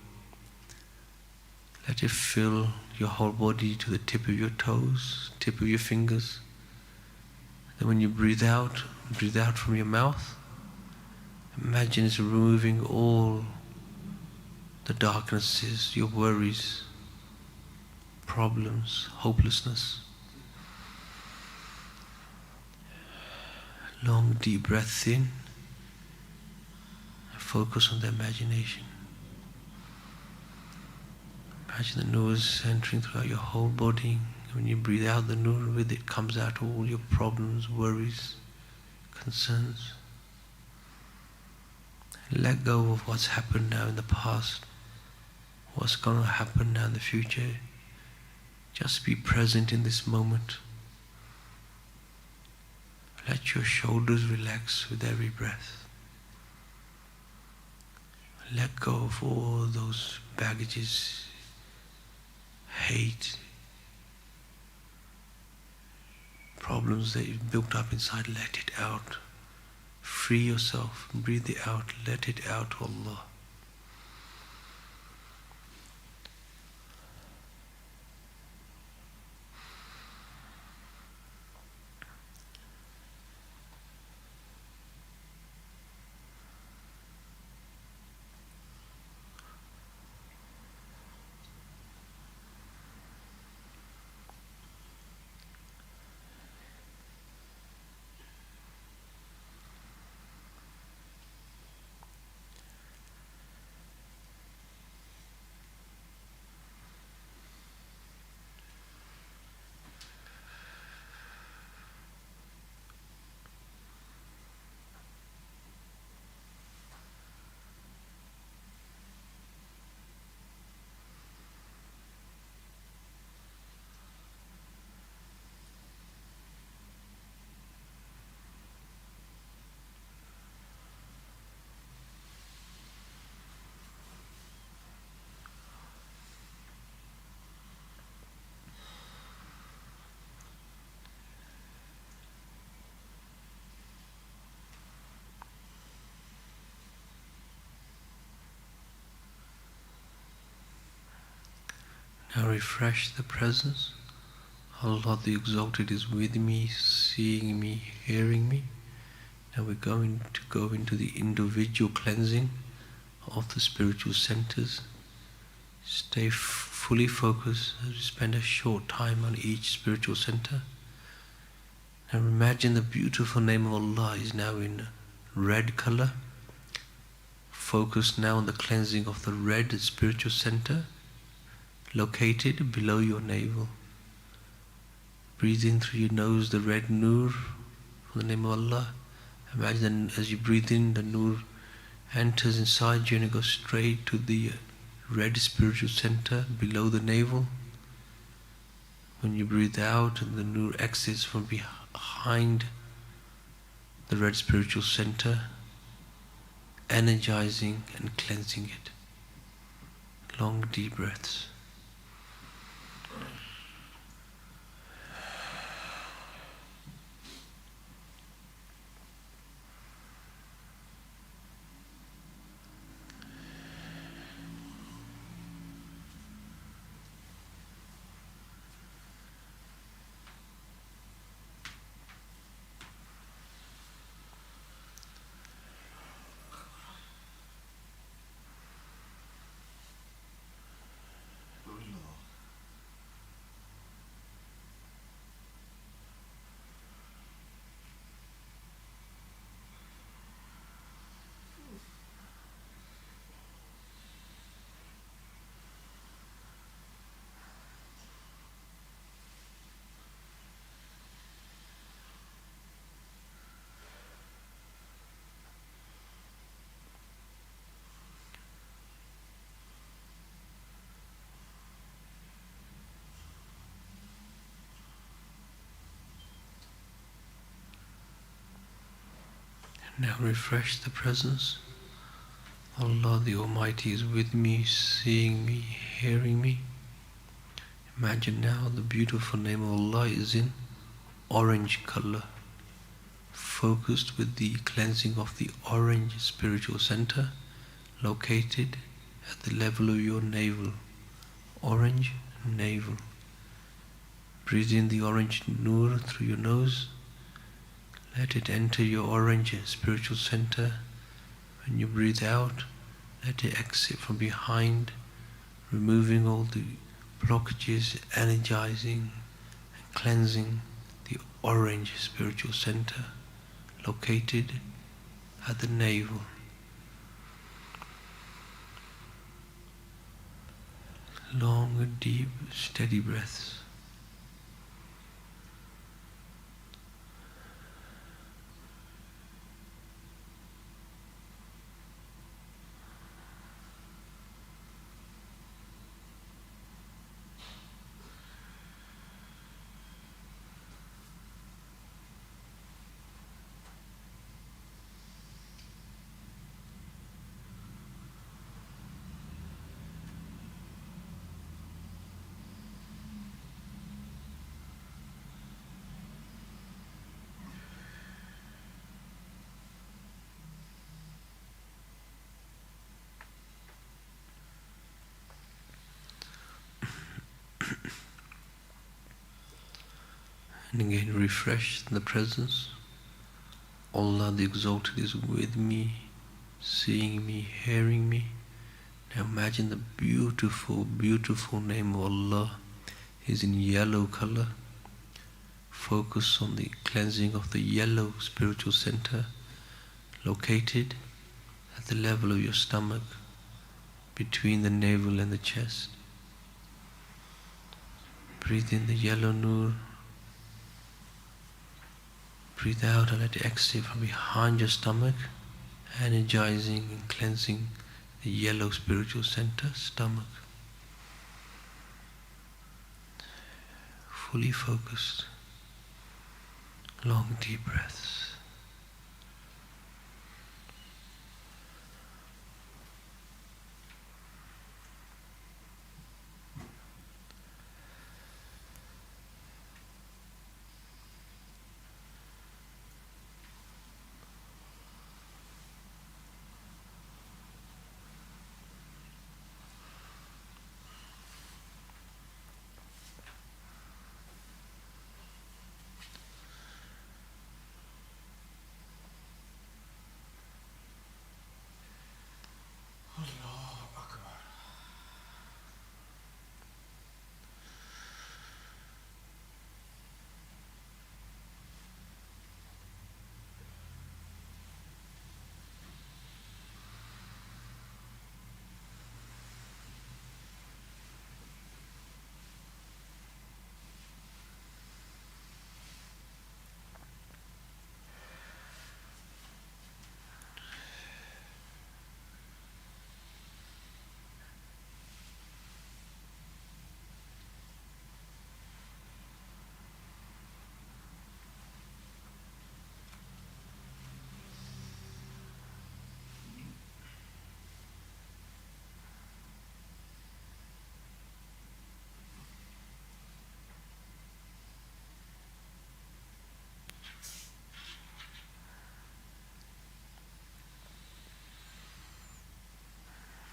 Let it fill your whole body to the tip of your toes, tip of your fingers. Then when you breathe out from your mouth, imagine it's removing all the darknesses, your worries, problems, hopelessness. Long deep breath in. Focus on the imagination. Imagine the Noor entering throughout your whole body. When you breathe out the Noor, with it comes out all your problems, worries, concerns. Let go of what's happened now in the past, what's going to happen now in the future. Just be present in this moment. Let your shoulders relax with every breath. Let go of all those baggages, hate, problems that you've built up inside. Let it out. Free yourself. Breathe it out. Let it out to Allah. Now refresh the presence. Allah the Exalted is with me, seeing me, hearing me. Now we're going to go into the individual cleansing of the spiritual centers. Stay fully focused as we spend a short time on each spiritual center. Now imagine the beautiful name of Allah is now in red color. Focus now on the cleansing of the red spiritual center located below your navel. Breathe in through your nose the red Noor from the name of Allah. Imagine as you breathe in, the Noor enters inside you and it goes straight to the red spiritual center below the navel. When you breathe out and the nur exits from behind the red spiritual center, energizing and cleansing it. Long deep breaths. Now refresh the presence. Allah the Almighty is with me, seeing me, hearing me. Imagine now the beautiful name of Allah is in orange color, focused with the cleansing of the orange spiritual center, located at the level of your navel. Orange navel. Breathe in the orange nur through your nose. Let it enter your orange spiritual center. When you breathe out, let it exit from behind, removing all the blockages, energizing and cleansing the orange spiritual center located at the navel. Long, deep, steady breaths. And again refresh the presence. Allah the Exalted is with me, seeing me, hearing me. Now imagine the beautiful, beautiful name of Allah is in yellow color. Focus on the cleansing of the yellow spiritual center located at the level of your stomach, between the navel and the chest. Breathe in the yellow nur. Breathe out and let it exit from behind your stomach, energizing and cleansing the yellow spiritual center, stomach. Fully focused. Long deep breaths.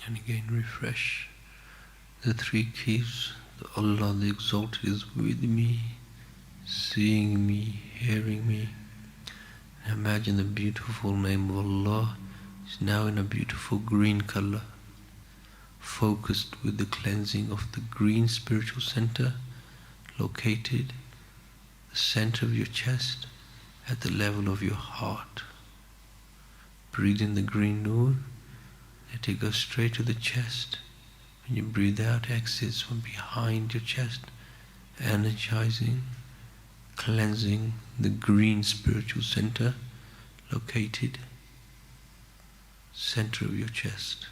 And again refresh the three keys. Allah the Exalted is with me, seeing me, hearing me. Imagine the beautiful name of Allah is now in a beautiful green color, focused with the cleansing of the green spiritual center, located the center of your chest at the level of your heart. Breathe in the green nur, let it go straight to the chest. When you breathe out, exits from behind your chest, energizing, cleansing the green spiritual center located center of your chest.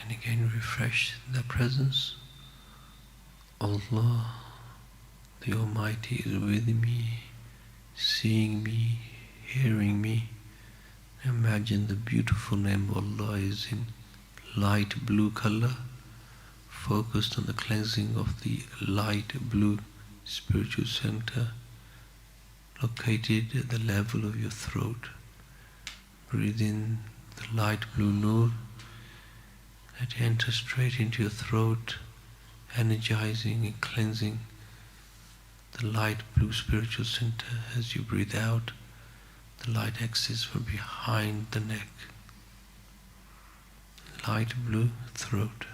And again refresh the presence. Allah the Almighty is with me, seeing me, hearing me. Imagine the beautiful name of Allah is in light blue color, focused on the cleansing of the light blue spiritual center, located at the level of your throat. Breathe in the light blue nur. Let it enter straight into your throat, energizing and cleansing the light blue spiritual center. As you breathe out, the light exits from behind the neck. Light blue throat.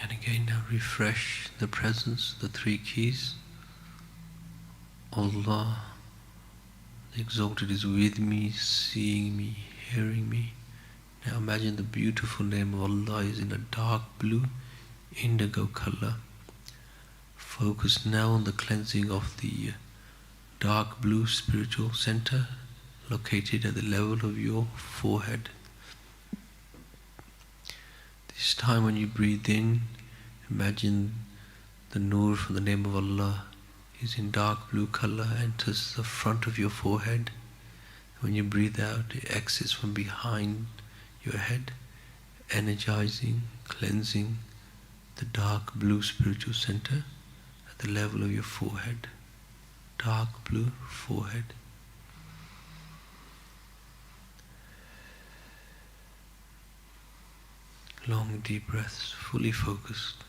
And again now refresh the presence, the three keys. Allah the Exalted is with me, seeing me, hearing me. Now imagine the beautiful name of Allah is in a dark blue, indigo color. Focus now on the cleansing of the dark blue spiritual center located at the level of your forehead. This time when you breathe in, imagine the nur from the name of Allah is in dark blue color, enters the front of your forehead. When you breathe out, it exits from behind your head, energizing, cleansing the dark blue spiritual center at the level of your forehead. Dark blue forehead. Long deep breaths, fully focused.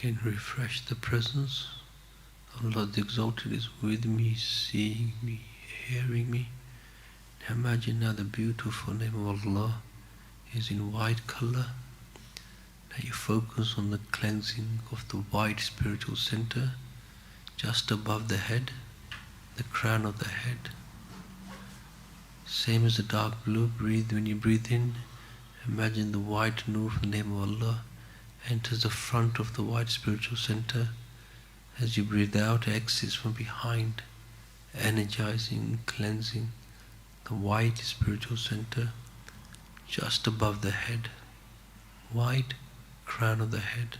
Again, refresh the presence. Allah the Exalted is with me, seeing me, hearing me. Imagine now the beautiful name of Allah is in white color. Now you focus on the cleansing of the white spiritual center just above the head, the crown of the head. Same as the dark blue. Breathe. When you breathe in, imagine the white nur from the name of Allah enters the front of the white spiritual center. As you breathe out, exits from behind, energizing, cleansing the white spiritual center just above the head, white crown of the head.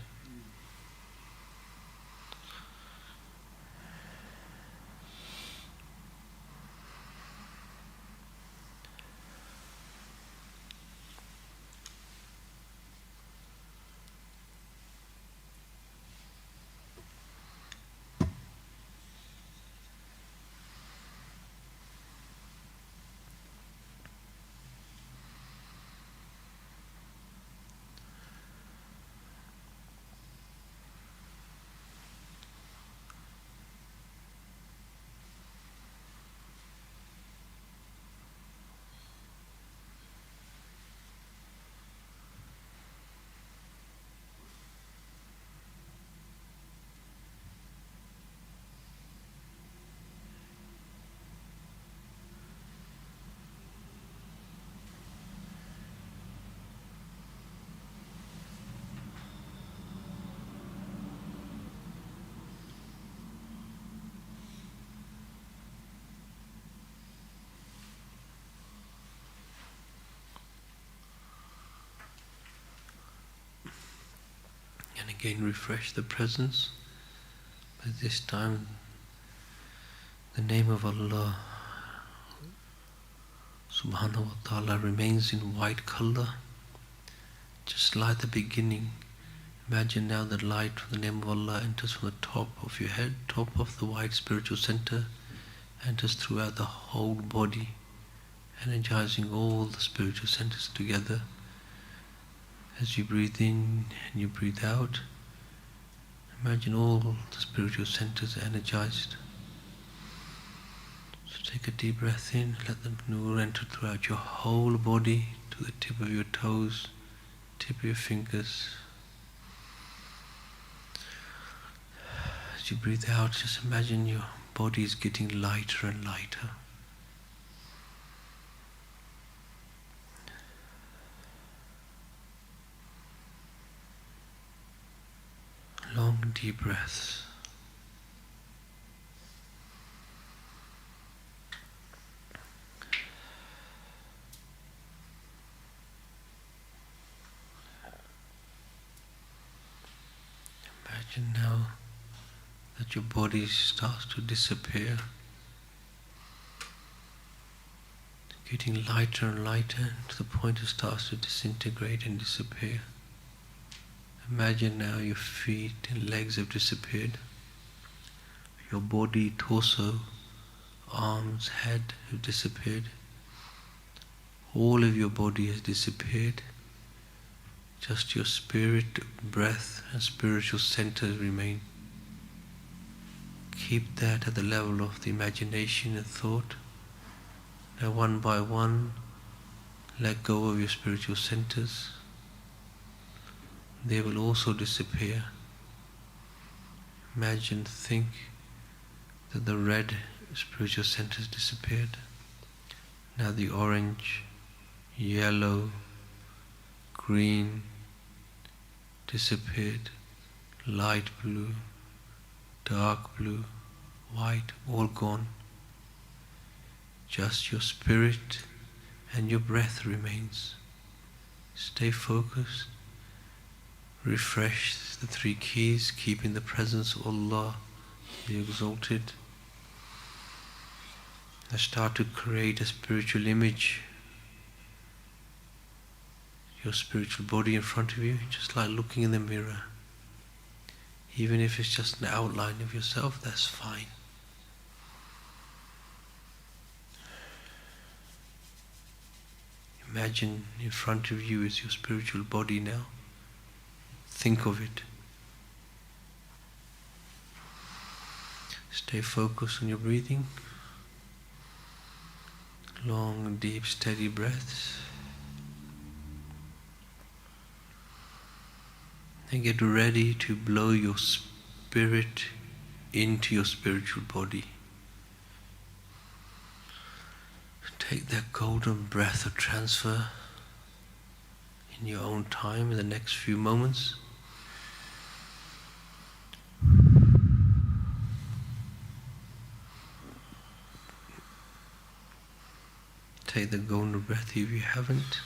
And again refresh the presence, but this time the name of Allah subhanahu wa ta'ala remains in white color, just like the beginning. Imagine now that light from the name of Allah enters from the top of your head, top of the white spiritual center, enters throughout the whole body, energizing all the spiritual centers together. As you breathe in and you breathe out, imagine all the spiritual centers energized. So take a deep breath in, let the nur enter throughout your whole body, to the tip of your toes, tip of your fingers. As you breathe out, just imagine your body is getting lighter and lighter. Long deep breaths. Imagine now that your body starts to disappear, getting lighter and lighter to the point it starts to disintegrate and disappear. Imagine now your feet and legs have disappeared. Your body, torso, arms, head have disappeared. All of your body has disappeared. Just your spirit, breath and spiritual centers remain. Keep that at the level of the imagination and thought. Now one by one, let go of your spiritual centers. They will also disappear. Imagine, think that the red spiritual centers disappeared. Now the orange, yellow, green disappeared. Light blue, dark blue, white, all gone. Just your spirit and your breath remains. Stay focused. Refresh the three keys, keeping the presence of Allah, the Exalted. Now start to create a spiritual image. Your spiritual body in front of you, just like looking in the mirror. Even if it's just an outline of yourself, that's fine. Imagine in front of you is your spiritual body now. Think of it. Stay focused on your breathing. Long, deep, steady breaths. And get ready to blow your spirit into your spiritual body. Take that golden breath of transfer in your own time in the next few moments. Take the golden breath if you haven't.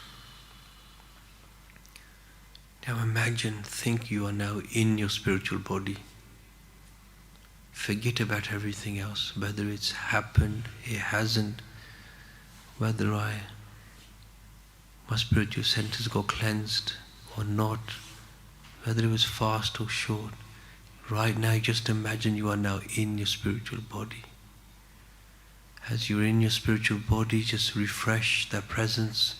Now imagine, think you are now in your spiritual body. Forget about everything else, whether it's happened, it hasn't, whether my spiritual centers got cleansed or not, whether it was fast or short. Right now, just imagine you are now in your spiritual body. As you're in your spiritual body, just refresh that presence.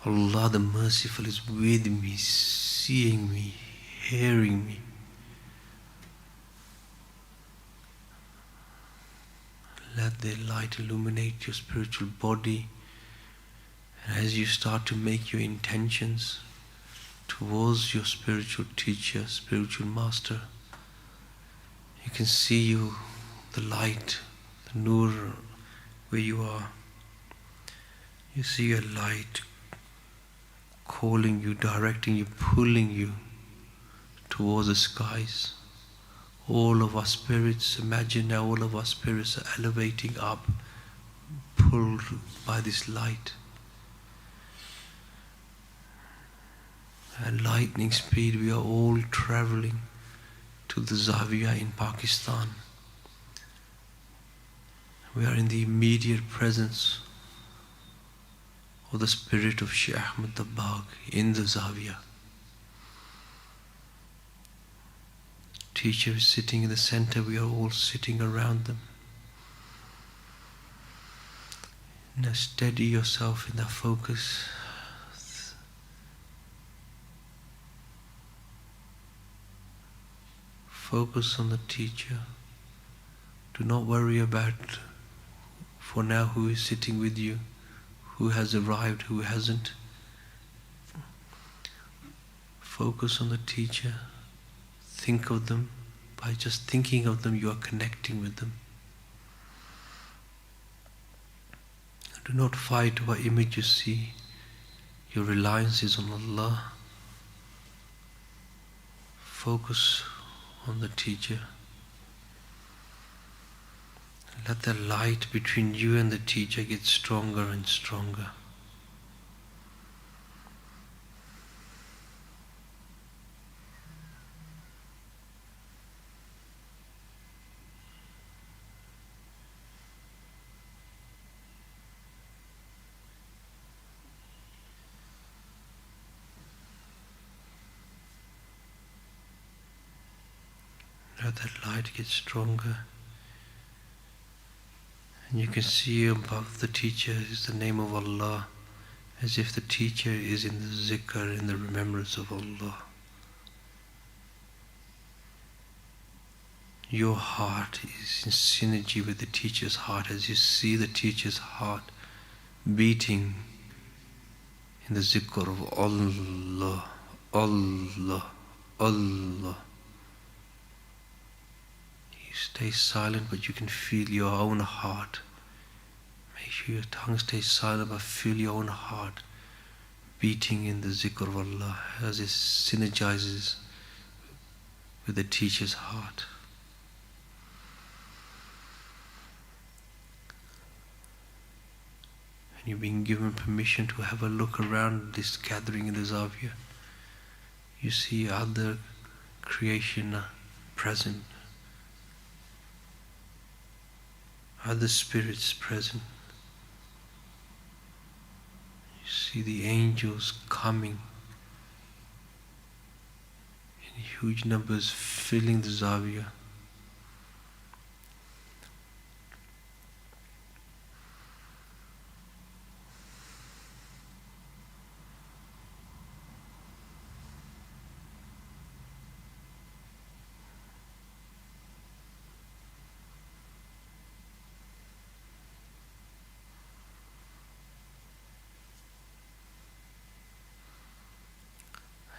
Allah the Merciful is with me, seeing me, hearing me. Let the light illuminate your spiritual body. And as you start to make your intentions towards your spiritual teacher, spiritual master, you can see you, the light, the nur where you are. You see a light calling you, directing you, pulling you towards the skies. All of our spirits, imagine now all of our spirits are elevating up, pulled by this light. At lightning speed, we are all traveling to the Zawiya in Pakistan. We are in the immediate presence of the spirit of Shaykh Ahmad Dabbagh in the Zawiya. Teacher is sitting in the center, we are all sitting around them. Now steady yourself in that focus. Focus on the teacher. Do not worry about, for now, who is sitting with you, who has arrived, who hasn't. Focus on the teacher. Think of them. By just thinking of them, you are connecting with them. Do not fight what image you see. Your reliance is on Allah. Focus on the teacher. Let the light between you and the teacher get stronger and stronger. Let that light get stronger. And you can see above the teacher is the name of Allah, as if the teacher is in the zikr, in the remembrance of Allah. Your heart is in synergy with the teacher's heart, as you see the teacher's heart beating in the zikr of Allah, Allah, Allah. Stay silent, but you can feel your own heart. Make sure your tongue stays silent, but feel your own heart beating in the zikr of Allah as it synergizes with the teacher's heart. And you've been given permission to have a look around this gathering in the Zawiya. You see other creation present. Other spirits present. You see the angels coming in huge numbers, filling the Zawiya.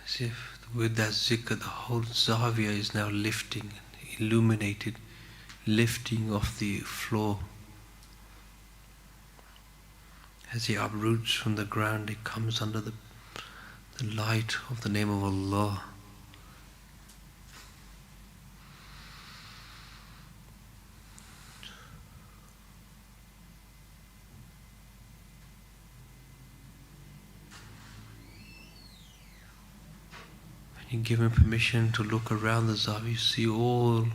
As if with that zikr the whole Zavia is now lifting, illuminated, lifting off the floor. As he uproots from the ground, it comes under the light of the name of Allah. You give him permission to look around the Zawi, you see all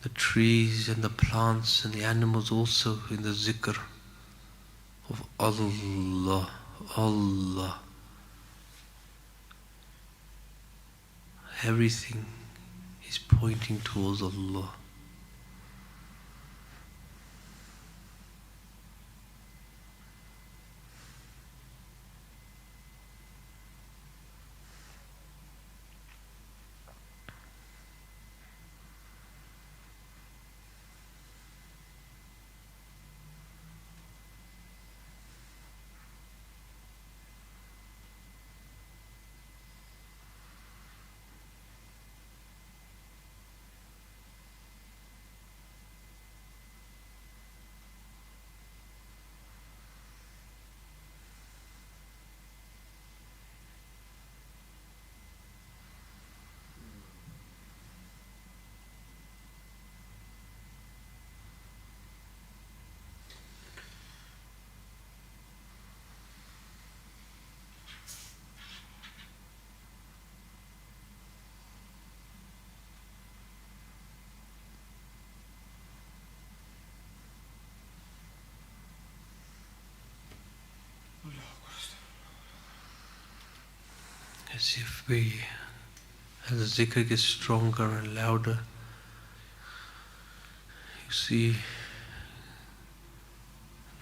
the trees and the plants and the animals also in the zikr of Allah, Allah. Everything is pointing towards Allah. As if as the zikr gets stronger and louder, you see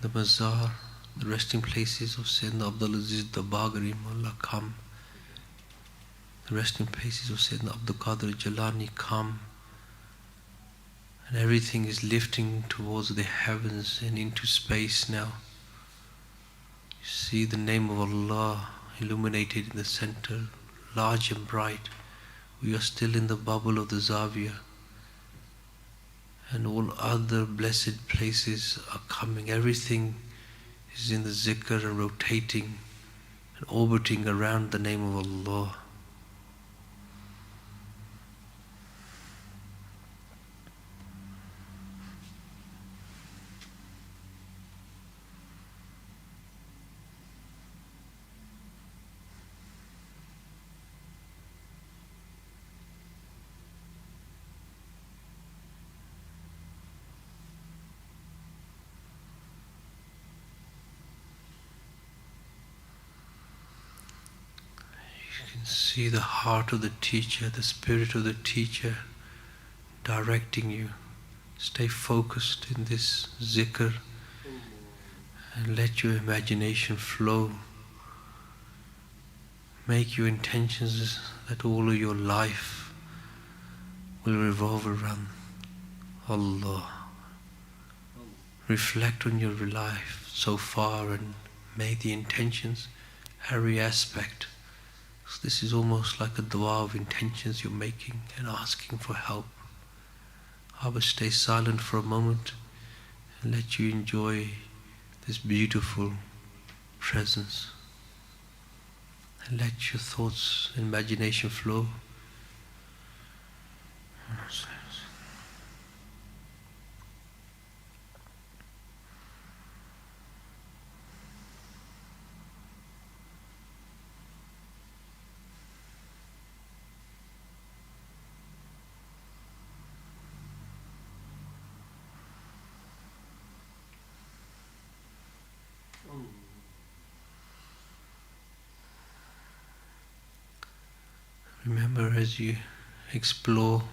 the mazar, the resting places of Sayyidina Abdul Aziz the Baghri Mullah come, the resting places of Sayyidina Abdul Qadir Jalani come, and everything is lifting towards the heavens and into space now. You see the name of Allah illuminated in the center, large and bright. We are still in the bubble of the Zavia, and all other blessed places are coming. Everything is in the zikr and rotating and orbiting around the name of Allah. See the heart of the teacher, the spirit of the teacher directing you. Stay focused in this zikr and let your imagination flow. Make your intentions that all of your life will revolve around Allah. Reflect on your life so far and make the intentions every aspect. So this is almost like a dua of intentions you're making and asking for help. I will stay silent for a moment and let you enjoy this beautiful presence. And let your thoughts and imagination flow. Remember, as you explore,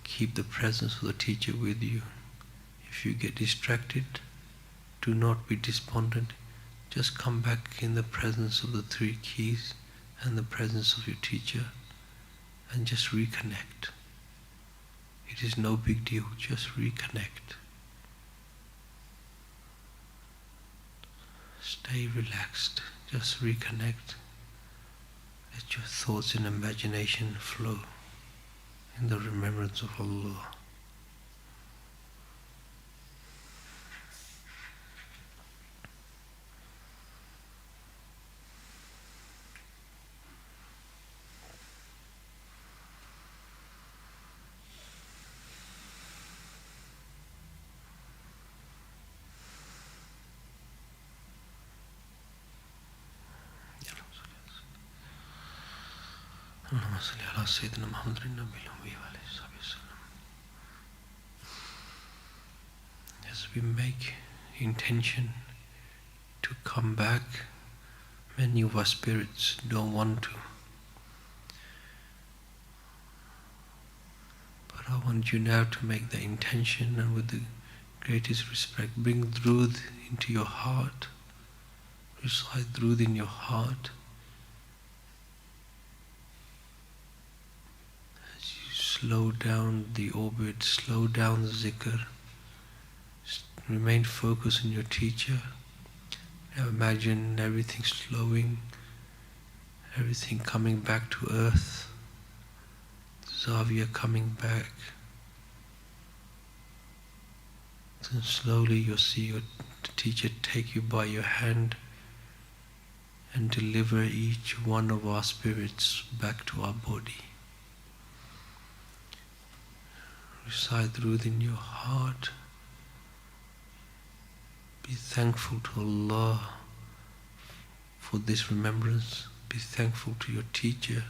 keep the presence of the teacher with you. If you get distracted, do not be despondent. Just come back in the presence of the three keys and the presence of your teacher and just reconnect. It is no big deal, just reconnect. Stay relaxed, just reconnect. Let your thoughts and imagination flow in the remembrance of Allah. اللهم صل على سيدنا محمد النبي الأمي وعلى آله وسلم. As we make intention to come back, many of our spirits don't want to. But I want you now to make the intention, and with the greatest respect, bring Durud into your heart. Recite Durud in your heart. Slow down the orbit, slow down the zikr. Remain focused on your teacher. Now imagine everything slowing, everything coming back to earth. Zavia coming back. Then slowly you'll see your teacher take you by your hand and deliver each one of our spirits back to our body. Recite Durud in your heart. Be thankful to Allah for this remembrance. Be thankful to your teacher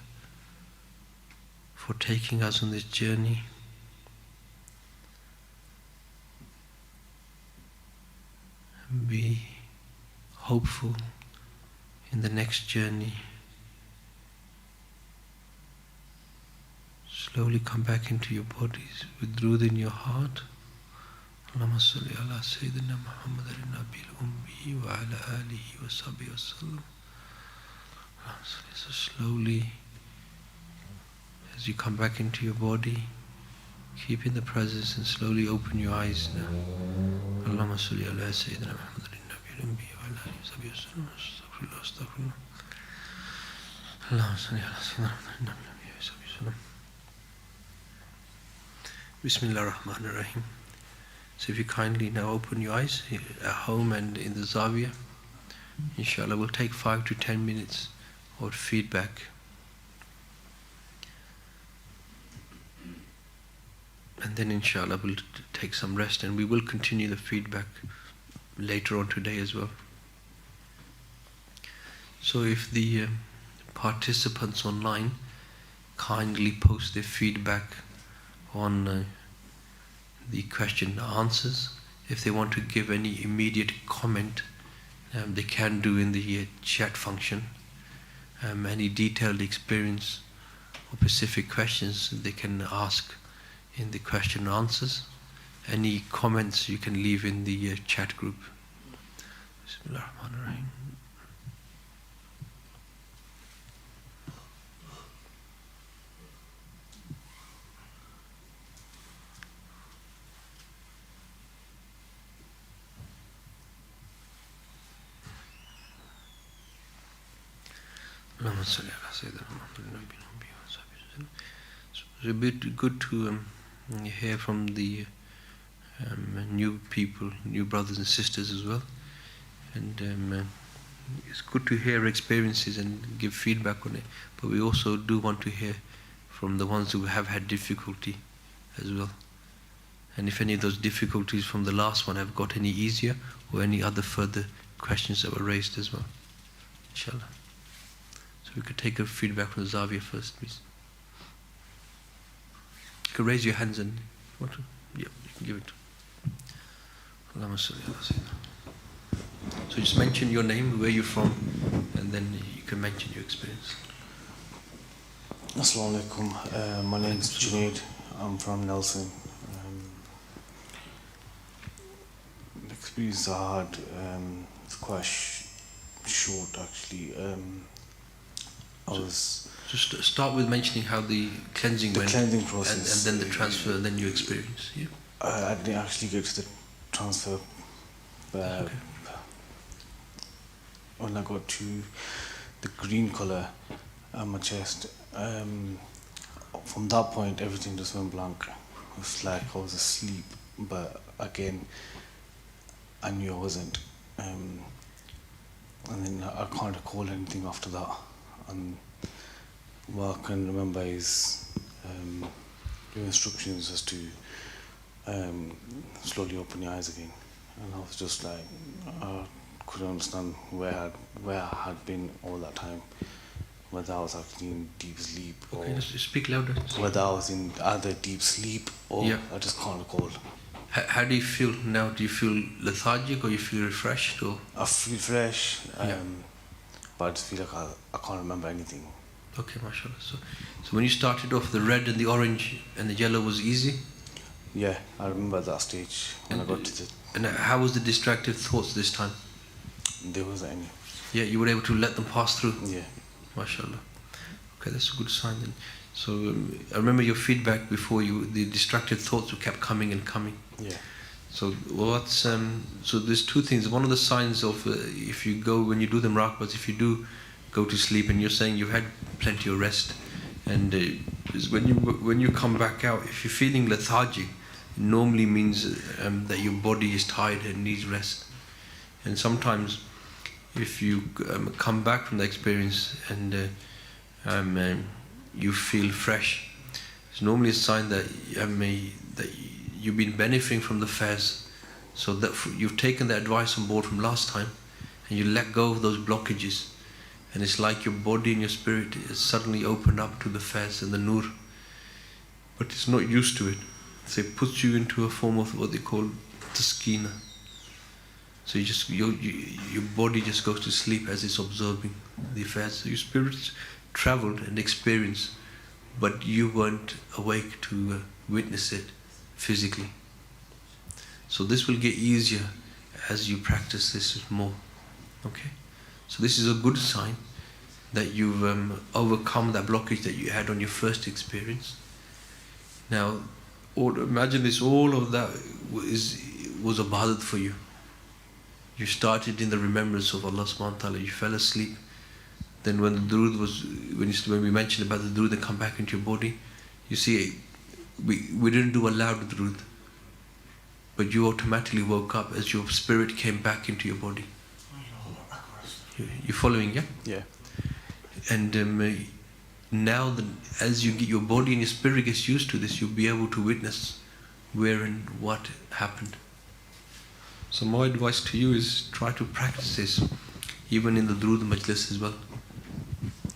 for taking us on this journey. And be hopeful in the next journey. Slowly come back into your bodies with Durud in your heart. Allahumma salli ala Sayyidina Muhammad al-Nabil Ummi wa ala alihi wa sahbihi wa sallam. So slowly, as you come back into your body, keep in the presence and slowly open your eyes now. Allahumma salli ala Sayyidina Muhammad al-Nabil Ummi wa ala alihi wa sahbihi wa sallam. Astaghfirullah, astaghfirullah. Allahumma salli ala Sayyidina Muhammad al-Nabil Ummi wa sahbihi wa sallam. Bismillah ar-Rahman ar-Rahim. So if you kindly now open your eyes at home and in the Zavia, inshallah we'll take 5 to 10 minutes of feedback. And then inshallah we'll take some rest, and we will continue the feedback later on today as well. So if the participants online kindly post their feedback on the question and answers. If they want to give any immediate comment, they can do in the chat function. Any detailed experience or specific questions they can ask in the question and answers. Any comments you can leave in the chat group. Bismillahirrahmanirrahim. So it's a bit good to hear from the new people, new brothers and sisters as well, and it's good to hear experiences and give feedback on it, but we also do want to hear from the ones who have had difficulty as well, and if any of those difficulties from the last one have got any easier, or any other further questions that were raised as well, inshallah. So we could take a feedback from the Zavia first, please. You can raise your hands and want to? Yeah, you can give it. Allahumma salli ala Sayyidina. So just mention your name, where you're from, and then you can mention your experience. Assalamu alaikum. My name is Junaid. I'm from Nelson. The experience I had, it's quite short actually. I was just start with mentioning how the cleansing went, cleansing process, and then the transfer, and then your experience. Yeah. I didn't actually get to the transfer, but okay. When I got to the green color, and my chest. From that point, everything just went blank. It was like I was asleep, but again, I knew I wasn't. And then I can't recall anything after that. And what I can remember is your instructions as to slowly open your eyes again. And I was just like, I couldn't understand where I had been all that time. Whether I was actually in deep sleep or just speak louder. Whether I was in either deep sleep or I just can't recall. How do you feel now? Do you feel lethargic or you feel refreshed? Or I feel fresh, but I just feel like I can't remember anything. Okay, mashallah. So when you started off, the red and the orange and the yellow was easy? Yeah, I remember that stage when I got to the... And how was the distracted thoughts this time? There wasn't any. Yeah, you were able to let them pass through? Yeah. Mashallah. Okay, that's a good sign then. So I remember your feedback before the distracted thoughts kept coming and coming. Yeah. So what's so there's two things. One of the signs of if you go, when you do the muraqabahs, if you do go to sleep and you're saying you've had plenty of rest, and is when you come back out, if you're feeling lethargic, it normally means that your body is tired and needs rest. And sometimes if you come back from the experience and you feel fresh, it's normally a sign that that you've been benefiting from the fairs, so that you've taken the advice on board from last time and you let go of those blockages, and it's like your body and your spirit is suddenly opened up to the fairs and the nur, but it's not used to it, so it puts you into a form of what they call taskina. So your body just goes to sleep as it's observing the affairs. So your spirit travelled and experienced, but you weren't awake to witness it physically. So this will get easier as you practice this more. Okay? So this is a good sign that you've overcome that blockage that you had on your first experience. Now, imagine this, all of that was ibadat for you. You started in the remembrance of Allah subhanahu wa ta'ala, you fell asleep. Then when the durood was, when we mentioned about the durood that come back into your body, you see, we didn't do a loud durood, but you automatically woke up as your spirit came back into your body. You following, yeah? Yeah. And now as you get your body and your spirit gets used to this, you'll be able to witness where and what happened. So my advice to you is try to practice this, even in the Durood Majlis as well.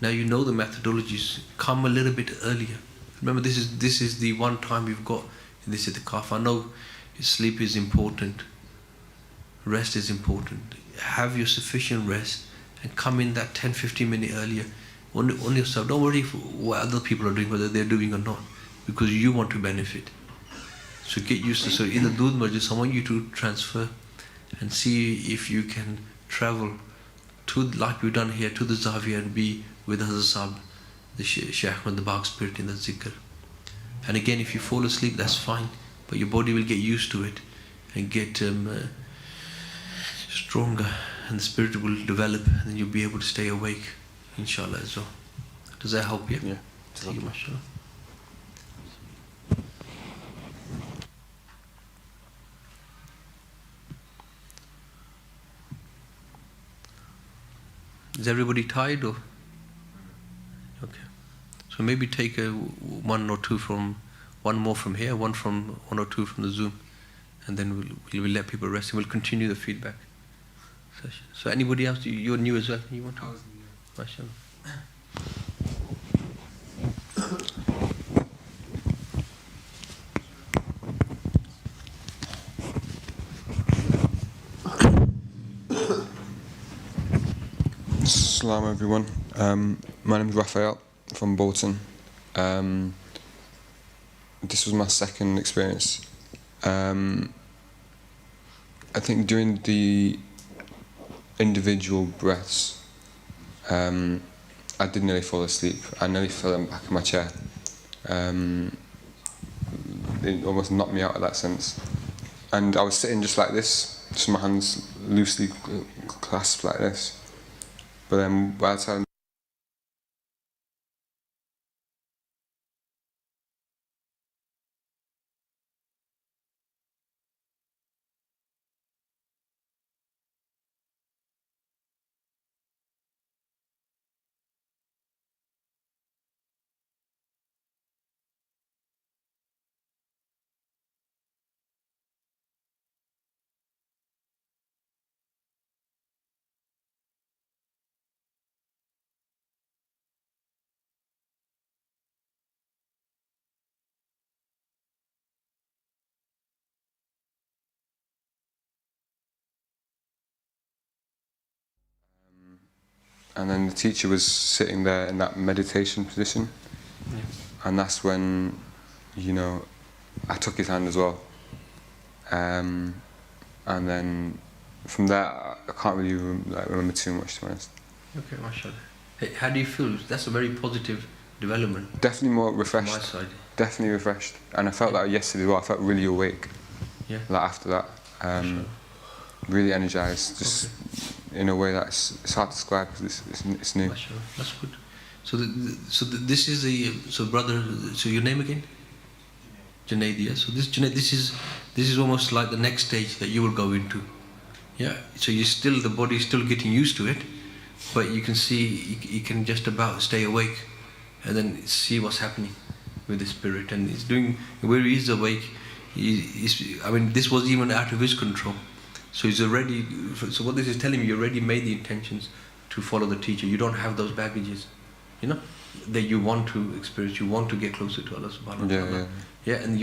Now you know the methodologies, come a little bit earlier. Remember, this is the one time we've got in this Itikaaf. I know sleep is important, rest is important. Have your sufficient rest and come in that 10-15 minutes earlier on yourself. Don't worry what other people are doing, whether they're doing or not, because you want to benefit. So get used to, so in the Durood Majlis, I want you to transfer and see if you can travel to, like we've done here, to the Zavia and be with Hazrat Sahib, the Shaykh Ahmad, the Baq spirit in the zikr. And again, if you fall asleep, that's fine, but your body will get used to it and get stronger, and the spirit will develop, and then you'll be able to stay awake, inshallah, as well. Does that help you? Yeah. Thank you, mashallah. Is everybody tired or? Okay. So maybe take one or two one more from here, one or two from the Zoom, and then we'll let people rest and we'll continue the feedback session. So anybody else, you're new as well? You want to? Mashallah. Assalamu everyone. My name is Raphael from Bolton. This was my second experience. I think during the individual breaths, I did nearly fall asleep. I nearly fell in the back of my chair. It almost knocked me out of that sense. And I was sitting just like this, just my hands loosely clasped like this. But then by the time and then the teacher was sitting there in that meditation position, and that's when, you know, I took his hand as well, and then from there I can't really remember too much, to be honest. Okay, mashallah. Hey, how do you feel? That's a very positive development. Definitely more refreshed. From my side. Definitely refreshed, and I felt that yesterday as well. I felt really awake. Yeah. Like after that, really energized. Just in a way that's it's hard to describe because it's new. Mashallah. That's good. So this is brother. So your name again? Junaid. Yeah. So this Junaid, this is almost like the next stage that you will go into. Yeah. So the body is still getting used to it, but you can see you can just about stay awake, and then see what's happening with the spirit, and he's doing where he is awake. This was even out of his control. So he's already. So what this is telling me, you already made the intentions to follow the teacher. You don't have those baggages, you know, that you want to experience. You want to get closer to Allah Subhanahu wa Taala. Yeah, and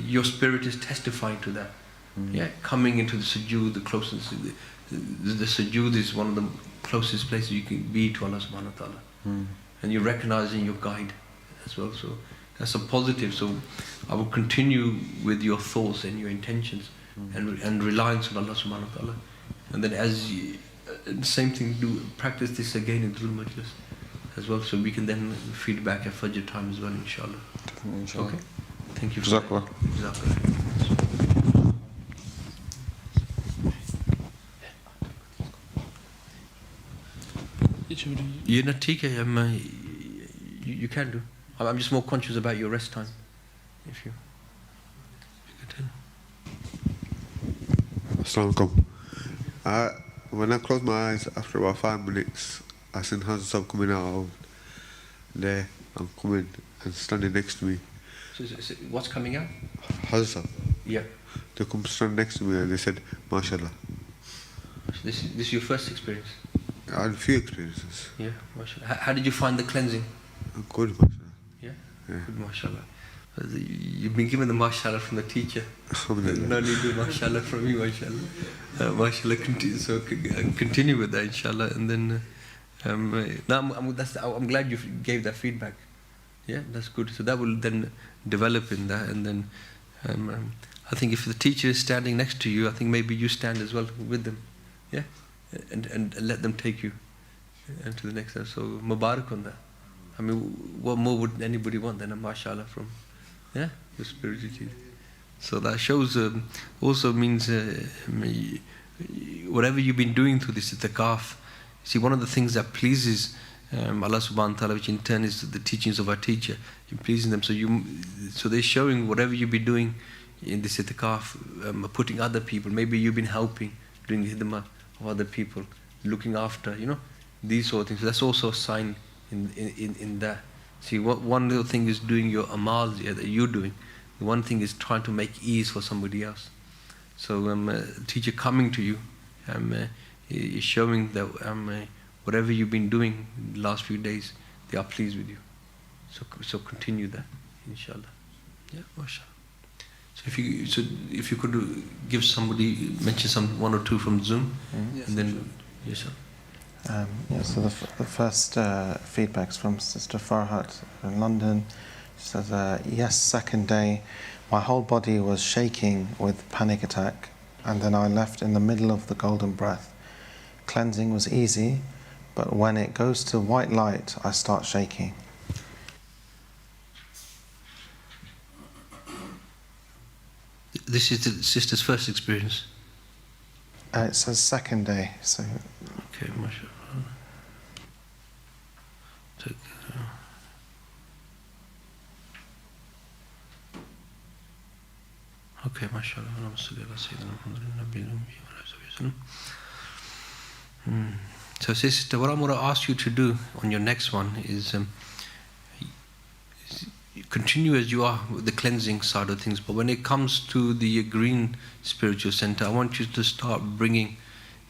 your spirit is testifying to that. Yeah, coming into the sujood, the closest. The sujood is one of the closest places you can be to Allah Subhanahu wa Taala, and you're recognizing your guide as well. So that's a positive. So I will continue with your thoughts and your intentions and reliance on Allah Subhanahu wa Taala, and then the same thing, practice this again in Dhul Majlis as well, so we can then feed back at Fajr time as well, inshallah. Definitely, inshallah. Okay. Thank you for Jazakallah. You're not TK, you can do. I'm just more conscious about your rest time. If you could tell. Assalamu alaikum. When I closed my eyes after about 5 minutes, I seen Hazrat coming out of there and coming and standing next to me. So what's coming out? Hazrat. Yeah. They come stand next to me and they said, MashaAllah. So this is your first experience? I had a few experiences. Yeah, mashallah. How did you find the cleansing? Good, mashallah. Yeah? Good, mashallah. You've been given the mashallah from the teacher. No need to mashallah from you, mashallah. Mashallah, continue with that, inshallah. And then, I'm glad you gave that feedback. Yeah, that's good. So that will then develop in that. And then, I think if the teacher is standing next to you, I think maybe you stand as well with them. Yeah? And let them take you to the next step. So, Mubarak on that. I mean, what more would anybody want than a mashallah from the spirituality? So that shows, also means whatever you've been doing through this Itikaaf. See, one of the things that pleases Allah Subhanahu wa Taala, which in turn is the teachings of our teacher, you're pleasing them. So they're showing whatever you've been doing in this Itikaaf, putting other people. Maybe you've been helping, doing hidmah of other people, looking after, these sort of things. So that's also a sign in that. See, one little thing is doing your amals that you're doing. One thing is trying to make ease for somebody else. So teacher coming to you is showing that whatever you've been doing the last few days, they are pleased with you. So continue that, inshallah. Yeah, mashallah. So if you could give somebody, mention one or two from Zoom, Yes, and then yes, so the first feedback's from Sister Farhat in London. She says, yes, second day, my whole body was shaking with panic attack, and then I left in the middle of the golden breath. Cleansing was easy, but when it goes to white light, I start shaking. This is the sister's first experience. It says second day, so. Okay, mashallah. Okay, mashallah. So, sister, what I'm going to ask you to do on your next one is continue as you are with the cleansing side of things, but when it comes to the green spiritual center, I want you to start bringing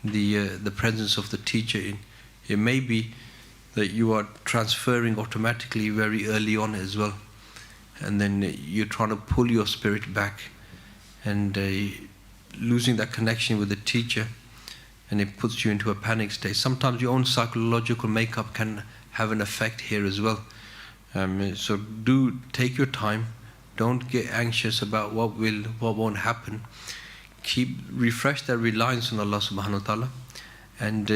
the presence of the teacher in. It may be that you are transferring automatically very early on as well, and then you're trying to pull your spirit back and losing that connection with the teacher, and it puts you into a panic state. Sometimes your own psychological makeup can have an effect here as well. So do take your time. Don't get anxious about what won't happen. Refresh that reliance on Allah subhanahu wa ta'ala. And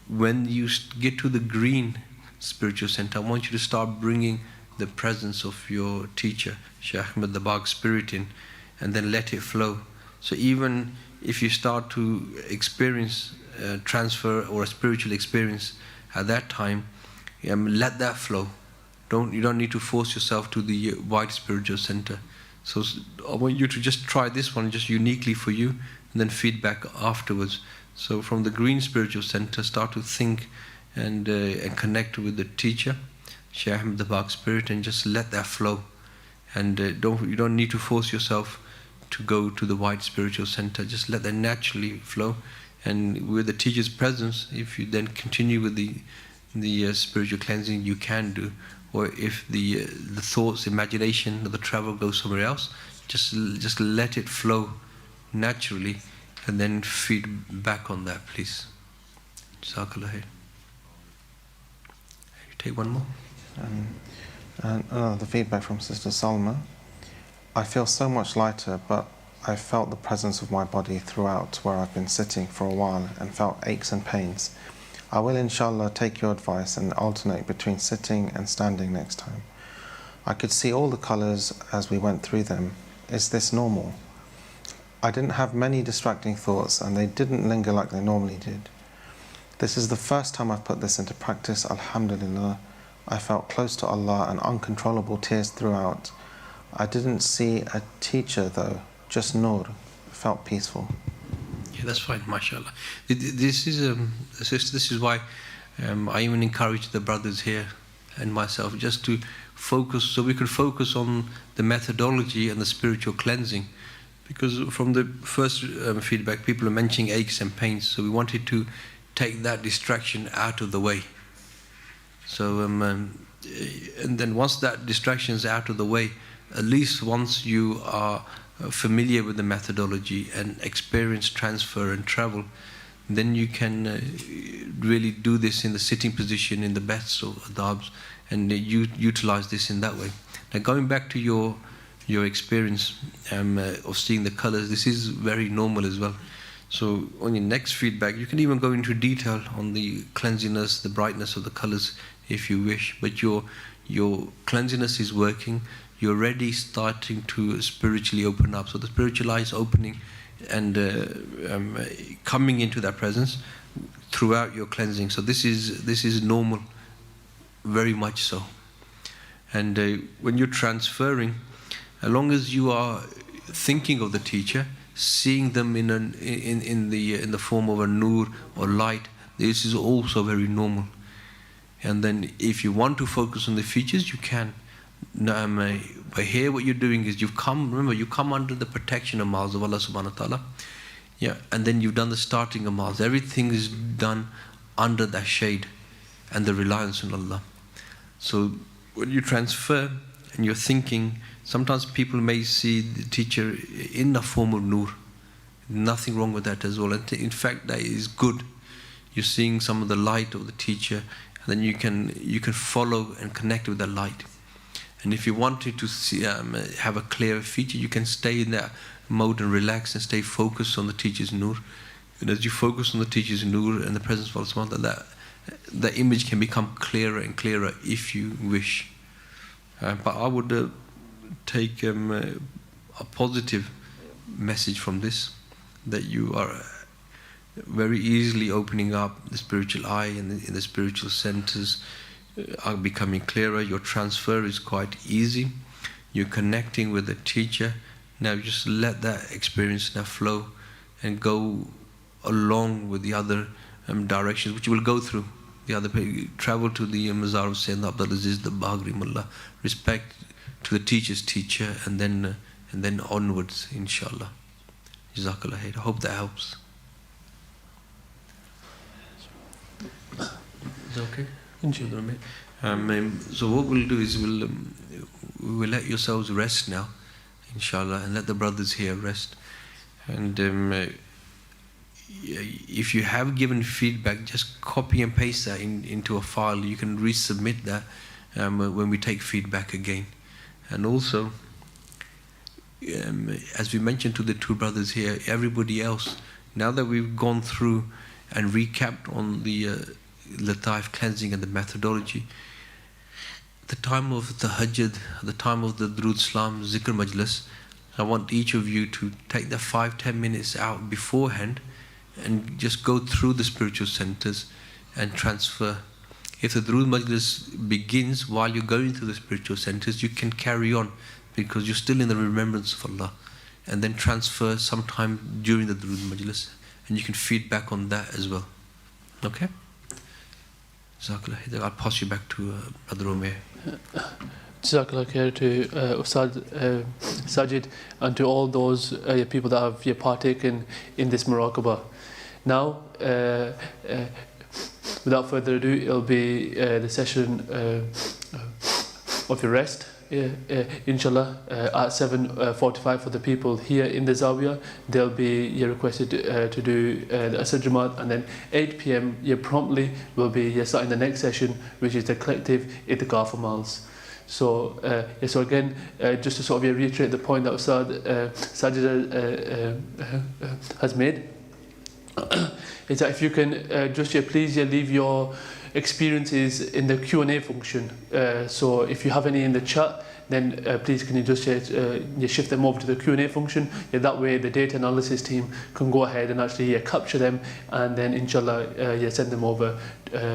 when you get to the green spiritual center, I want you to start bringing the presence of your teacher, Shaykh Ahmed Dabagh spirit in, and then let it flow. So even if you start to experience transfer or a spiritual experience at that time, let that flow. You don't need to force yourself to the wide spiritual center. So I want you to just try this one just uniquely for you, and then feedback afterwards. So from the green spiritual center, start to think and connect with the teacher, Shaykh Ahmed Dabagh spirit, and just let that flow. And you don't need to force yourself to go to the wide spiritual center. Just let that naturally flow. And with the teacher's presence, if you then continue with the spiritual cleansing, you can do. Or if the thoughts, imagination, or the travel goes somewhere else, just let it flow naturally, and then feed back on that, please. Jazakallah khair. You take one more. The feedback from Sister Salma. I feel so much lighter, but I felt the presence of my body throughout where I've been sitting for a while and felt aches and pains. I will inshallah take your advice and alternate between sitting and standing next time. I could see all the colours as we went through them. Is this normal? I didn't have many distracting thoughts and they didn't linger like they normally did. This is the first time I've put this into practice, alhamdulillah. I felt close to Allah and uncontrollable tears throughout. I didn't see a teacher though, just nur. Felt peaceful. Yeah, that's fine, mashallah. This is why I even encourage the brothers here and myself just to focus, so we could focus on the methodology and the spiritual cleansing. Because from the first feedback, people are mentioning aches and pains, so we wanted to take that distraction out of the way. So, and then once that distraction is out of the way, at least once you are familiar with the methodology and experience transfer and travel, then you can really do this in the sitting position in the best of adabs, and utilize this in that way. Now going back to your experience of seeing the colors, this is very normal as well. So on your next feedback, you can even go into detail on the cleanliness, the brightness of the colors if you wish, but your cleanliness is working. You're already starting to spiritually open up. So the spiritual eye is opening and coming into that presence throughout your cleansing. So this is normal, very much so. And when you're transferring, as long as you are thinking of the teacher, seeing them in the form of a nur or light, this is also very normal. And then if you want to focus on the features, you can. But here what you're doing is you come under the protection of miles of Allah subhanahu wa ta'ala. Yeah, and then you've done the starting of miles. Everything is done under that shade and the reliance on Allah. So when you transfer and you're thinking, sometimes people may see the teacher in the form of nur. Nothing wrong with that as well. And in fact, that is good. You're seeing some of the light of the teacher, and then you can follow and connect with that light. And if you wanted to see, have a clearer feature, you can stay in that mode and relax and stay focused on the teacher's nur. And as you focus on the teacher's nur and the presence of Allah subhanahu wa ta'ala, that image can become clearer and clearer if you wish. But I would take a positive message from this, that you are very easily opening up the spiritual eye and in the spiritual centers are becoming clearer. Your transfer is quite easy. You're connecting with the teacher. Now just let that experience now flow and go along with the other directions which you will go through. The other travel to the Mazar of Sayyidina Abdul Aziz the Baghri Mullah, respect to the teacher's teacher, and then onwards, inshallah. Jazakallah khair. I hope that helps. Is that okay? So what we'll do is we'll let yourselves rest now, inshallah, and let the brothers here rest. And if you have given feedback, just copy and paste that into a file. You can resubmit that when we take feedback again. And also, as we mentioned to the two brothers here, everybody else, now that we've gone through and recapped on the Lataif cleansing and the methodology, the time of the Tahajjud, the time of the Durood Salam Zikr Majlis, I want each of you to take the 5-10 minutes out beforehand and just go through the spiritual centers and transfer. If the Durood Majlis begins while you're going through the spiritual centers, you can carry on because you're still in the remembrance of Allah, and then transfer sometime during the Durood Majlis, and you can feed back on that as well. Okay? Jazakallah. I'll pass you back to Brother Umair. Jazakallah khair to Ustad Sajid and to all those people that have partaken in this Muraqabah. Now, without further ado, it'll be the session of your rest. Inshallah, at 7:45 for the people here in the Zawiya, they'll be requested to do the Asr Jamaat, and then 8 p.m. promptly will be starting the next session, which is the collective Itikaaf amals. So, so again, just to sort of reiterate the point that Ustad Sajid has made, is that if you can just please leave your experiences in the Q&A function. So if you have any in the chat, then please can you just shift them over to the Q&A function. That way the data analysis team can go ahead and actually capture them, and then inshallah send them over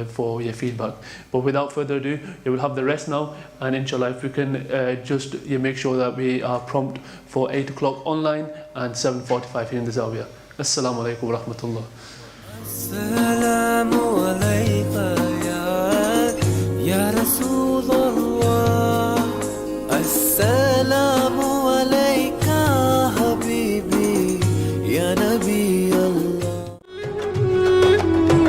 for your feedback. But without further ado, you will have the rest now, and inshallah if we can just make sure that we are prompt for 8 o'clock online and 7:45 here in the Zawiya. Assalamu alaikum wa rahmatullah.